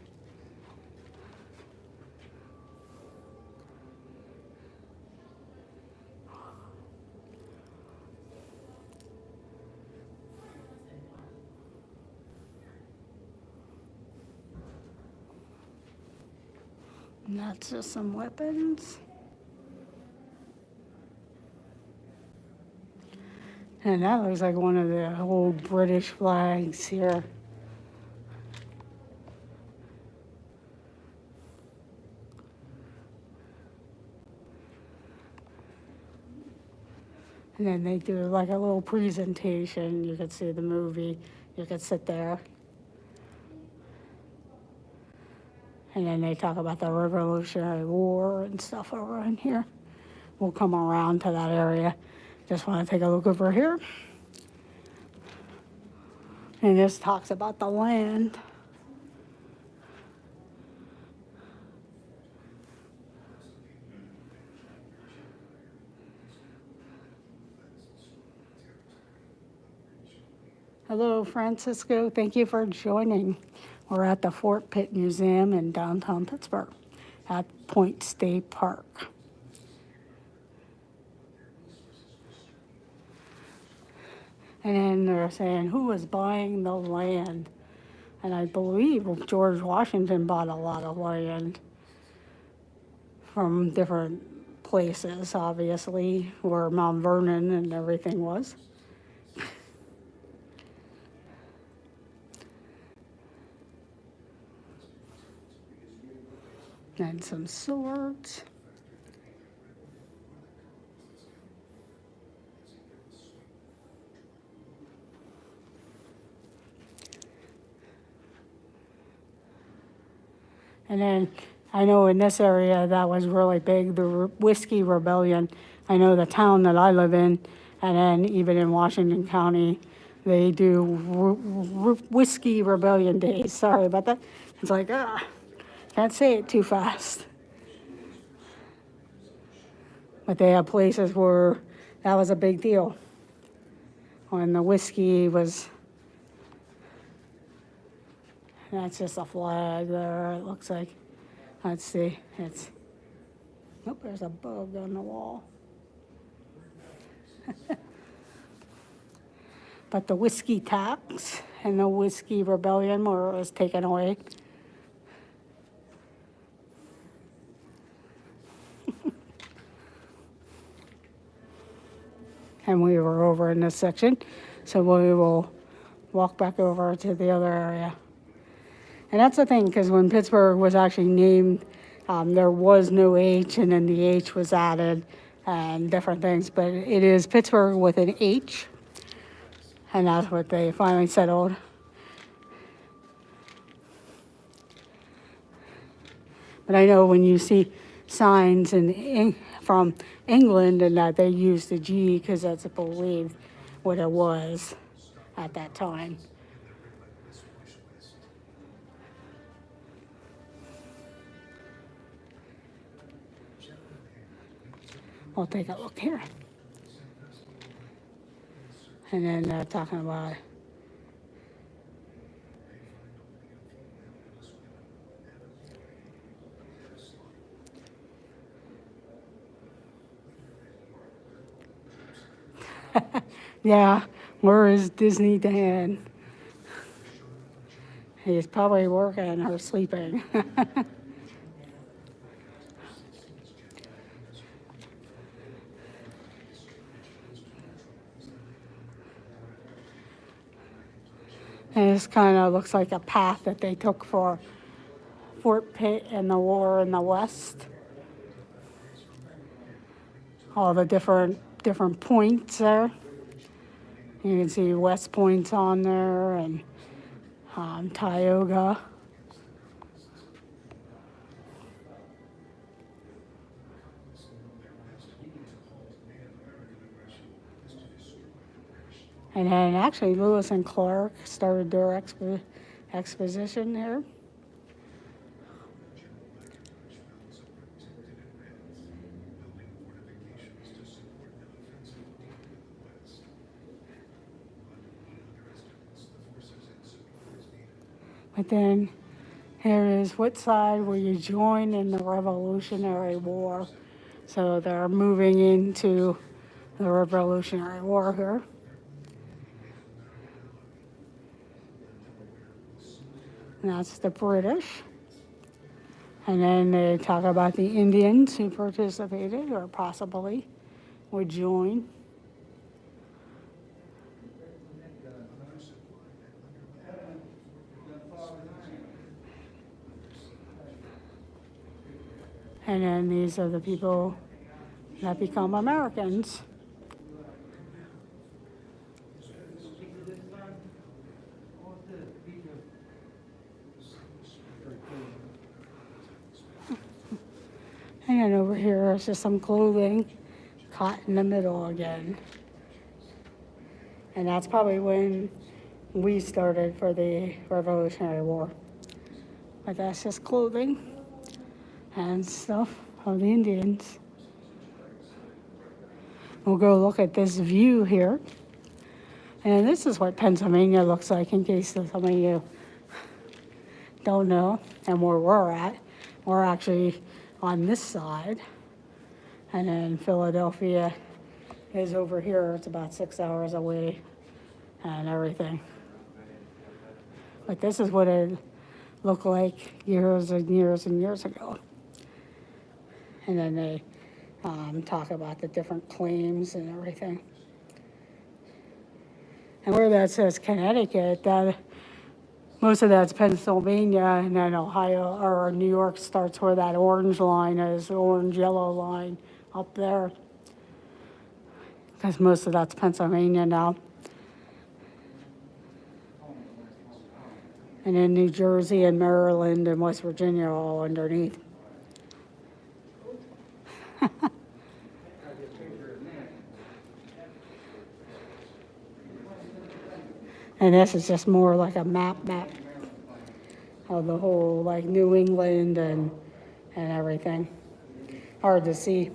And that's just some weapons. And that looks like one of the old British flags here. And then they do like a little presentation. You could see the movie. You could sit there. And then they talk about the Revolutionary War and stuff over in here. We'll come around to that area. Just want to take a look over here. And this talks about the land. Hello, Francisco. Thank you for joining. We're at the Fort Pitt Museum in downtown Pittsburgh at Point State Park. And then they're saying who was buying the land. And I believe George Washington bought a lot of land from different places, obviously, where Mount Vernon and everything was. And some swords. And then I know in this area that was really big, the Whiskey Rebellion. I know the town that I live in And then even in Washington County, they do Whiskey Rebellion Days. Sorry about that. It's like, can't say it too fast. But they have places where that was a big deal. When the whiskey was, that's just a flag there, it looks like. Let's see, it's, oh, there's a bug on the wall. But the whiskey tax and the whiskey rebellion was taken away. And we were over in this section, so we will walk back over to the other area. And that's the thing, because when Pittsburgh was actually named, there was no H, and then the H was added and different things. But it is Pittsburgh with an H, and that's what they finally settled. But I know when you see signs from England and that they used the G because that's believed what it was at that time. We'll take a look here. And then they're talking about yeah, where is Disney Dan? He's probably working or sleeping. And this kind of looks like a path that they took for Fort Pitt and the war in the West. All the different points there. You can see West Point's on there and Tioga. And then actually Lewis and Clark started their exposition here. But then here is what side will you join in the Revolutionary War? So they're moving into the Revolutionary War here. And that's the British. And then they talk about the Indians who participated or possibly would join. And then these are the people that become Americans. And then over here is just some clothing caught in the middle again. And that's probably when we started for the Revolutionary War. But that's just clothing and stuff of the Indians. We'll go look at this view here. And this is what Pennsylvania looks like in case some of you don't know and where we're at. We're actually on this side. And then Philadelphia is over here. It's about 6 hours away and everything. But this is what it looked like years and years and years ago. And then they talk about the different claims and everything. And where that says Connecticut, that most of that's Pennsylvania, and then Ohio or New York starts where that orange line is, the orange-yellow line up there. Because most of that's Pennsylvania now. And then New Jersey and Maryland and West Virginia are all underneath. And this is just more like a map of the whole like New England and everything. Hard to see.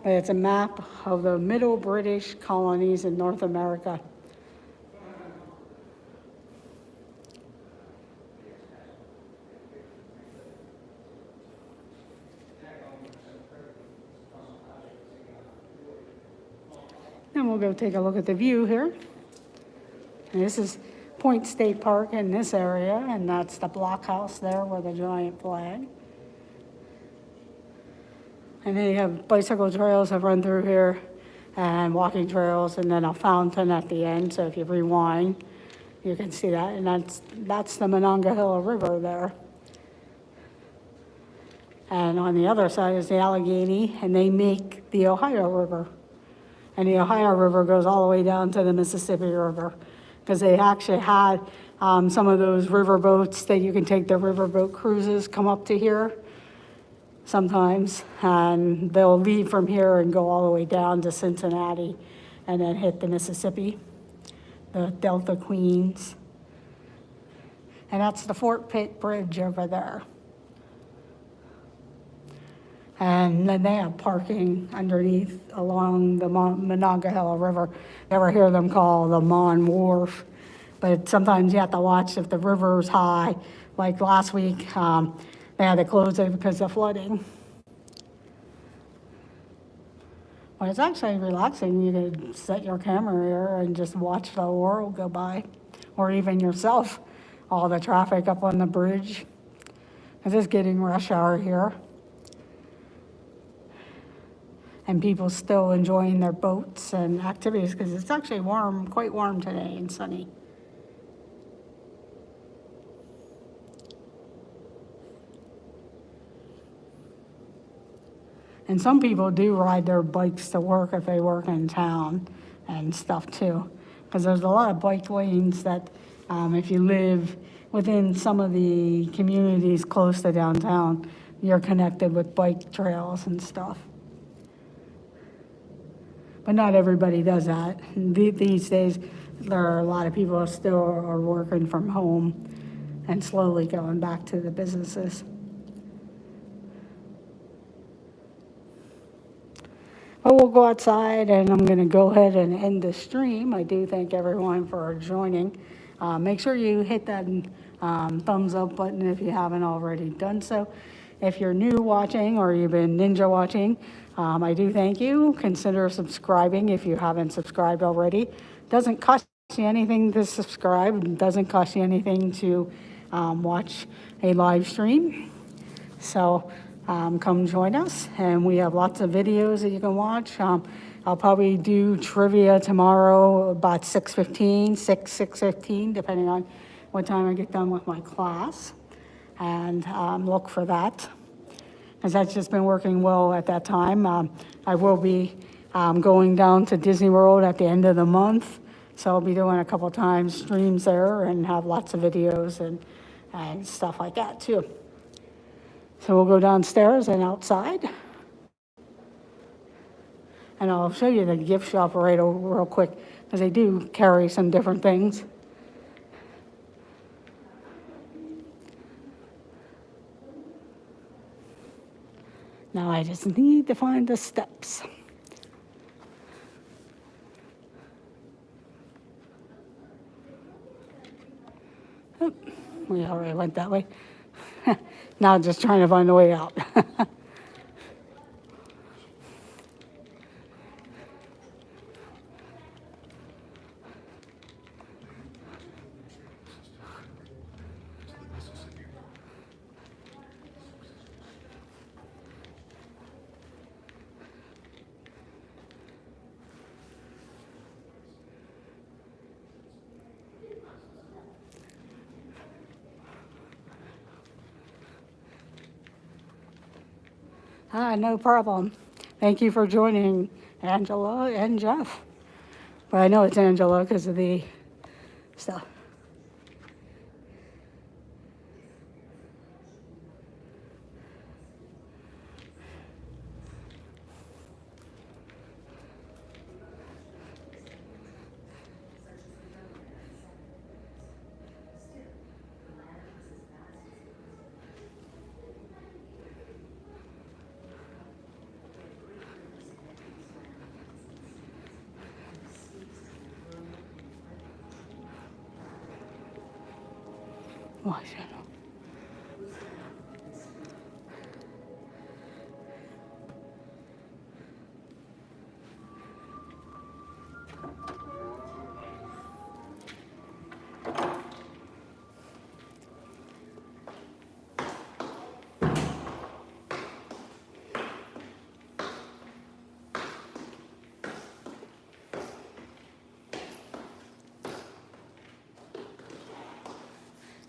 But it's a map of the Middle British colonies in North America. And we'll go take a look at the view here. And this is Point State Park in this area, and that's the blockhouse there with a giant flag. And then you have bicycle trails that run through here, and walking trails, and then a fountain at the end. So if you rewind, you can see that. And that's the Monongahela River there. And on the other side is the Allegheny, and they make the Ohio River. And the Ohio River goes all the way down to the Mississippi River, because they actually had some of those river boats that you can take the riverboat cruises come up to here sometimes, and they'll leave from here and go all the way down to Cincinnati and then hit the Mississippi, the Delta Queens. And that's the Fort Pitt Bridge over there. And then they have parking underneath along the Monongahela River. Never hear them call the Mon Wharf, but sometimes you have to watch if the river's high. Like last week, they had to close it because of flooding. Well, it's actually relaxing. You could set your camera here and just watch the world go by, or even yourself, all the traffic up on the bridge. It's just getting rush hour here. And people still enjoying their boats and activities because it's actually warm, quite warm today and sunny. And some people do ride their bikes to work if they work in town and stuff too. Because there's a lot of bike lanes that if you live within some of the communities close to downtown, you're connected with bike trails and stuff. But not everybody does that. These days, there are a lot of people that still are working from home and slowly going back to the businesses. But we'll go outside, and I'm going to go ahead and end the stream. I do thank everyone for joining. Make sure you hit that thumbs up button if you haven't already done so. If you're new watching or you've been ninja watching, I do thank you. Consider subscribing if you haven't subscribed already. Doesn't cost you anything to subscribe. It doesn't cost you anything to watch a live stream. So come join us, and we have lots of videos that you can watch. I'll probably do trivia tomorrow about 6:15, depending on what time I get done with my class. And look for that, because that's just been working well at that time. I will be going down to Disney World at the end of the month, so I'll be doing a couple times streams there and have lots of videos and stuff like that too. So we'll go downstairs and outside, and I'll show you the gift shop right real quick, because they do carry some different things. Now I just need to find the steps. Oh, we already went that way. Now just trying to find the way out. No problem. Thank you for joining, Angela and Jeff. But I know it's Angela because of the stuff. Why should I?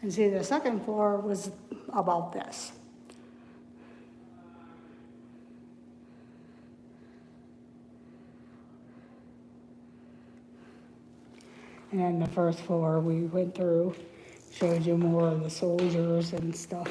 And see, the second floor was about this. And then the first floor we went through showed you more of the soldiers and stuff.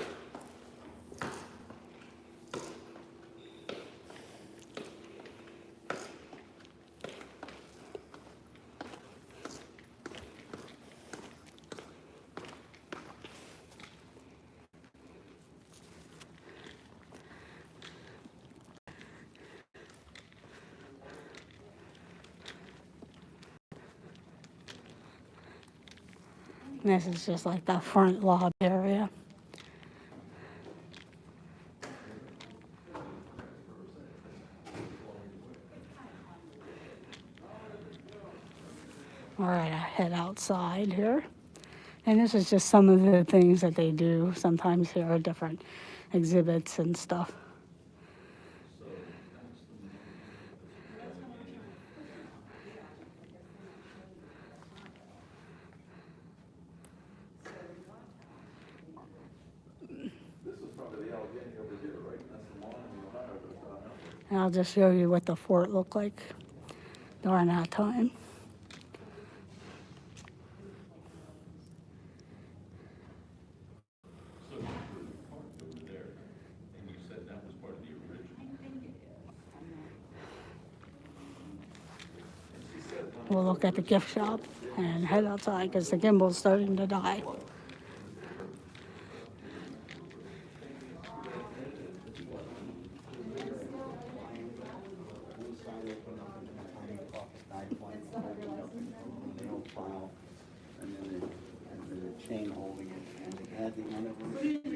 And this is just like the front lobby area. All right, I head outside here. And this is just some of the things that they do sometimes here are different exhibits and stuff. And I'll just show you what the fort looked like during that time. We'll look at the gift shop and head outside because the gimbal's starting to die.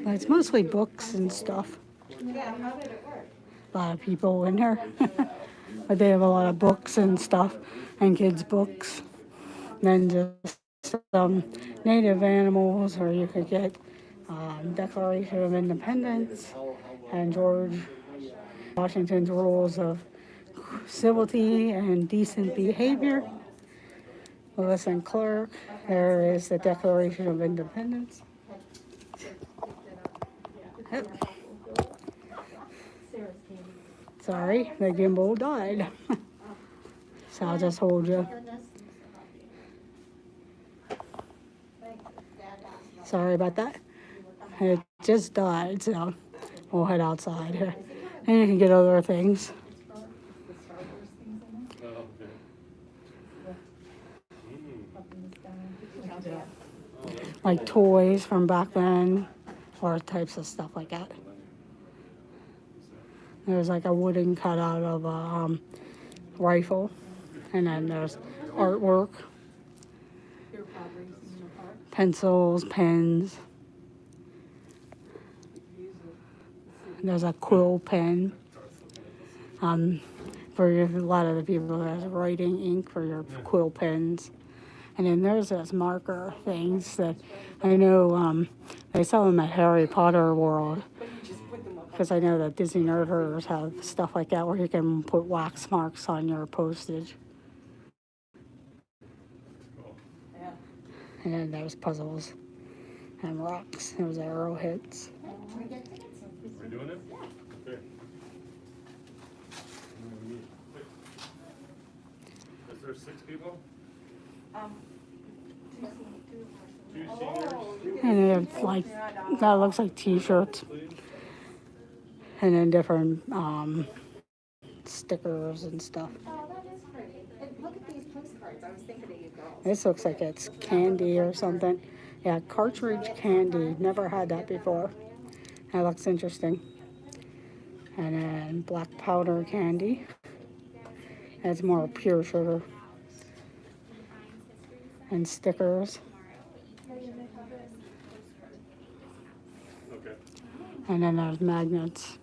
But it's mostly books and stuff. Yeah, how did it work? A lot of people in here. But they have a lot of books and stuff and kids' books. And then just some native animals, or you could get Declaration of Independence and George Washington's rules of civility and decent behavior. Lewis and Clark, there is the Declaration of Independence. Yep. Sorry, the gimbal died. So I'll just hold you. Sorry about that. It just died, so we'll head outside here. And you can get other things. Like toys from back then, or types of stuff like that. There's like a wooden cutout of a rifle, and then there's artwork, pencils, pens. There's a quill pen for a lot of the people that's writing ink for your quill pens. And then there's this marker things that I know they sell them at Harry Potter World. Because I know that Disney Nerders have stuff like that where you can put wax marks on your postage. And then there's puzzles and rocks. There's arrowheads. We're doing it? Okay. Is there 6 people? Two seniors? And they have like, that looks like t-shirts. And then different stickers and stuff. Oh, that is pretty. And look at these postcards. I was thinking of you girls. This looks like it's candy or something. Yeah, cartridge candy. Never had that before. That looks interesting. And then black powder candy. That's more pure sugar. And stickers. And then there's magnets.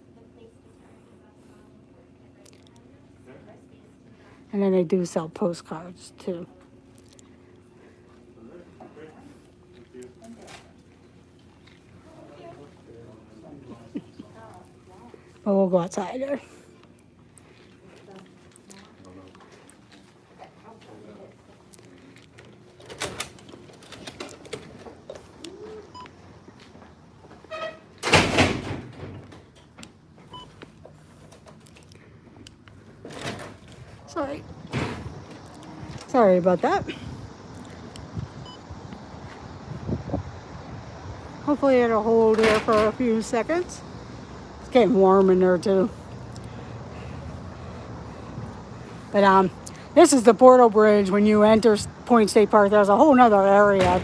And then they do sell postcards too. But we'll go outside there. Sorry about that. Hopefully it'll hold here for a few seconds. It's getting warm in there too. But this is the Portal Bridge. When you enter Point State Park, there's a whole nother area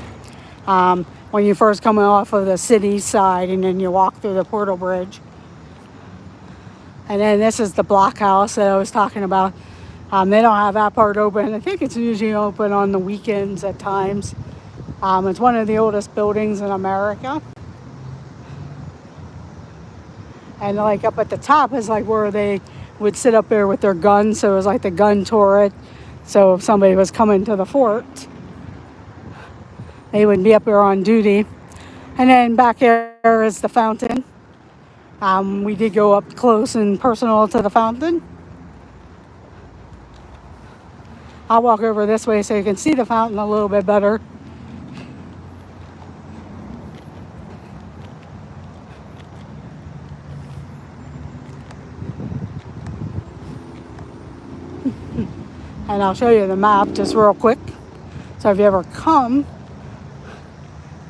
when you first come off of the city side, and then you walk through the Portal Bridge. And then this is the blockhouse that I was talking about. They don't have that part open. I think it's usually open on the weekends at times. It's one of the oldest buildings in America. And like up at the top is like where they would sit up there with their guns. So it was like the gun turret. So if somebody was coming to the fort, they would be up there on duty. And then back there is the fountain. We did go up close and personal to the fountain. I'll walk over this way so you can see the fountain a little bit better. And I'll show you the map just real quick. So if you ever come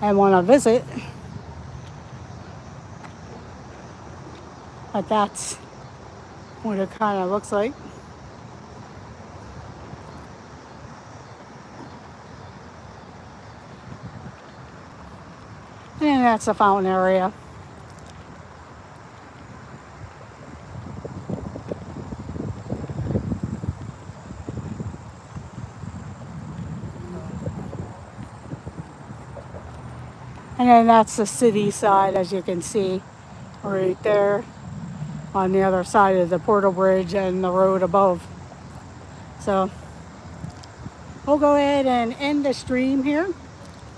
and want to visit, but that's what it kind of looks like. And that's the fountain area. And then that's the city side, as you can see, right there on the other side of the Portal Bridge and the road above. So we'll go ahead and end the stream here.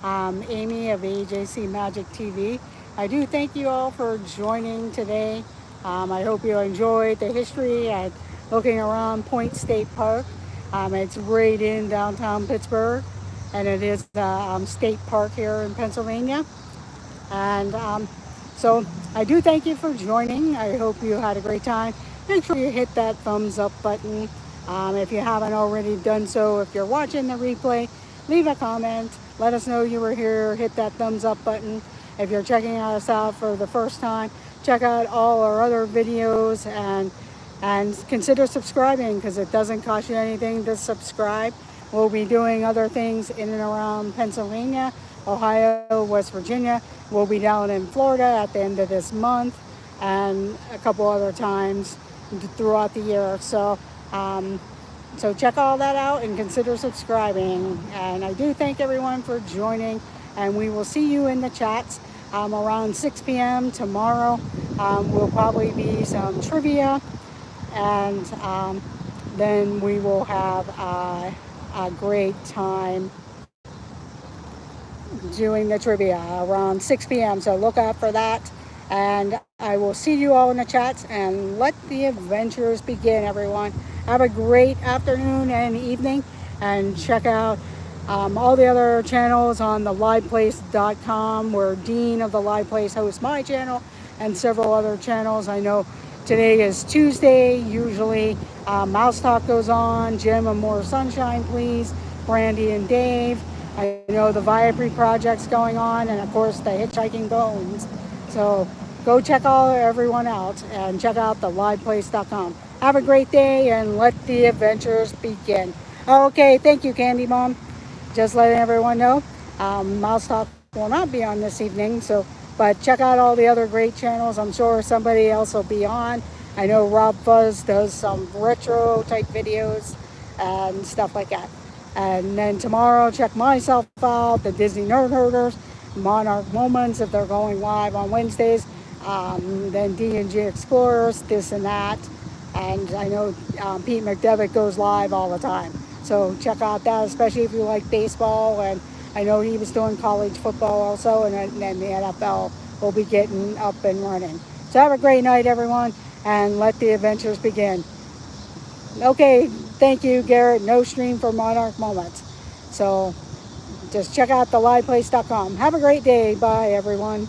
Amy of AJC Magic TV. I do thank you all for joining today. I hope you enjoyed the history and looking around Point State Park. It's right in downtown Pittsburgh, and it is the state park here in Pennsylvania. And so I do thank you for joining. I hope you had a great time. Make sure you hit that thumbs up button if you haven't already done so. If you're watching the replay, leave a comment. Let us know you were here. Hit that thumbs up button. If you're checking us out for the first time, check out all our other videos and consider subscribing, because it doesn't cost you anything to subscribe. We'll be doing other things in and around Pennsylvania, Ohio, West Virginia. We'll be down in Florida at the end of this month, and a couple other times throughout the year. So check all that out and consider subscribing. And I do thank everyone for joining, and we will see you in the chats around 6 p.m. tomorrow. Will probably be some trivia, and then we will have a great time doing the trivia around 6 p.m. So look out for that. And I will see you all in the chats, and let the adventures begin, everyone. Have a great afternoon and evening, and check out all the other channels on the liveplace.com, where Dean of the Live Place hosts my channel and several other channels. I know today is Tuesday. Usually Mouse Talk goes on, Jim and More Sunshine Please, Brandy and Dave. I know the Viabry Project's going on, and of course the Hitchhiking Bones. So go check everyone out, and check out the liveplace.com. Have a great day, and let the adventures begin. Okay, thank you, Candy Mom. Just letting everyone know, Mouse Talk will not be on this evening, but check out all the other great channels. I'm sure somebody else will be on. I know Rob Fuzz does some retro type videos and stuff like that. And then tomorrow, check myself out, the Disney Nerd Herders, Monarch Moments, if they're going live on Wednesdays. then D&G Explorers, this and that. And I know Pete McDevitt goes live all the time. So check out that, especially if you like baseball. And I know he was doing college football also, and then the NFL will be getting up and running. So have a great night, everyone, and let the adventures begin. Okay, thank you, Garrett. No stream for Monarch Moments. So just check out theliveplace.com. Have a great day. Bye, everyone.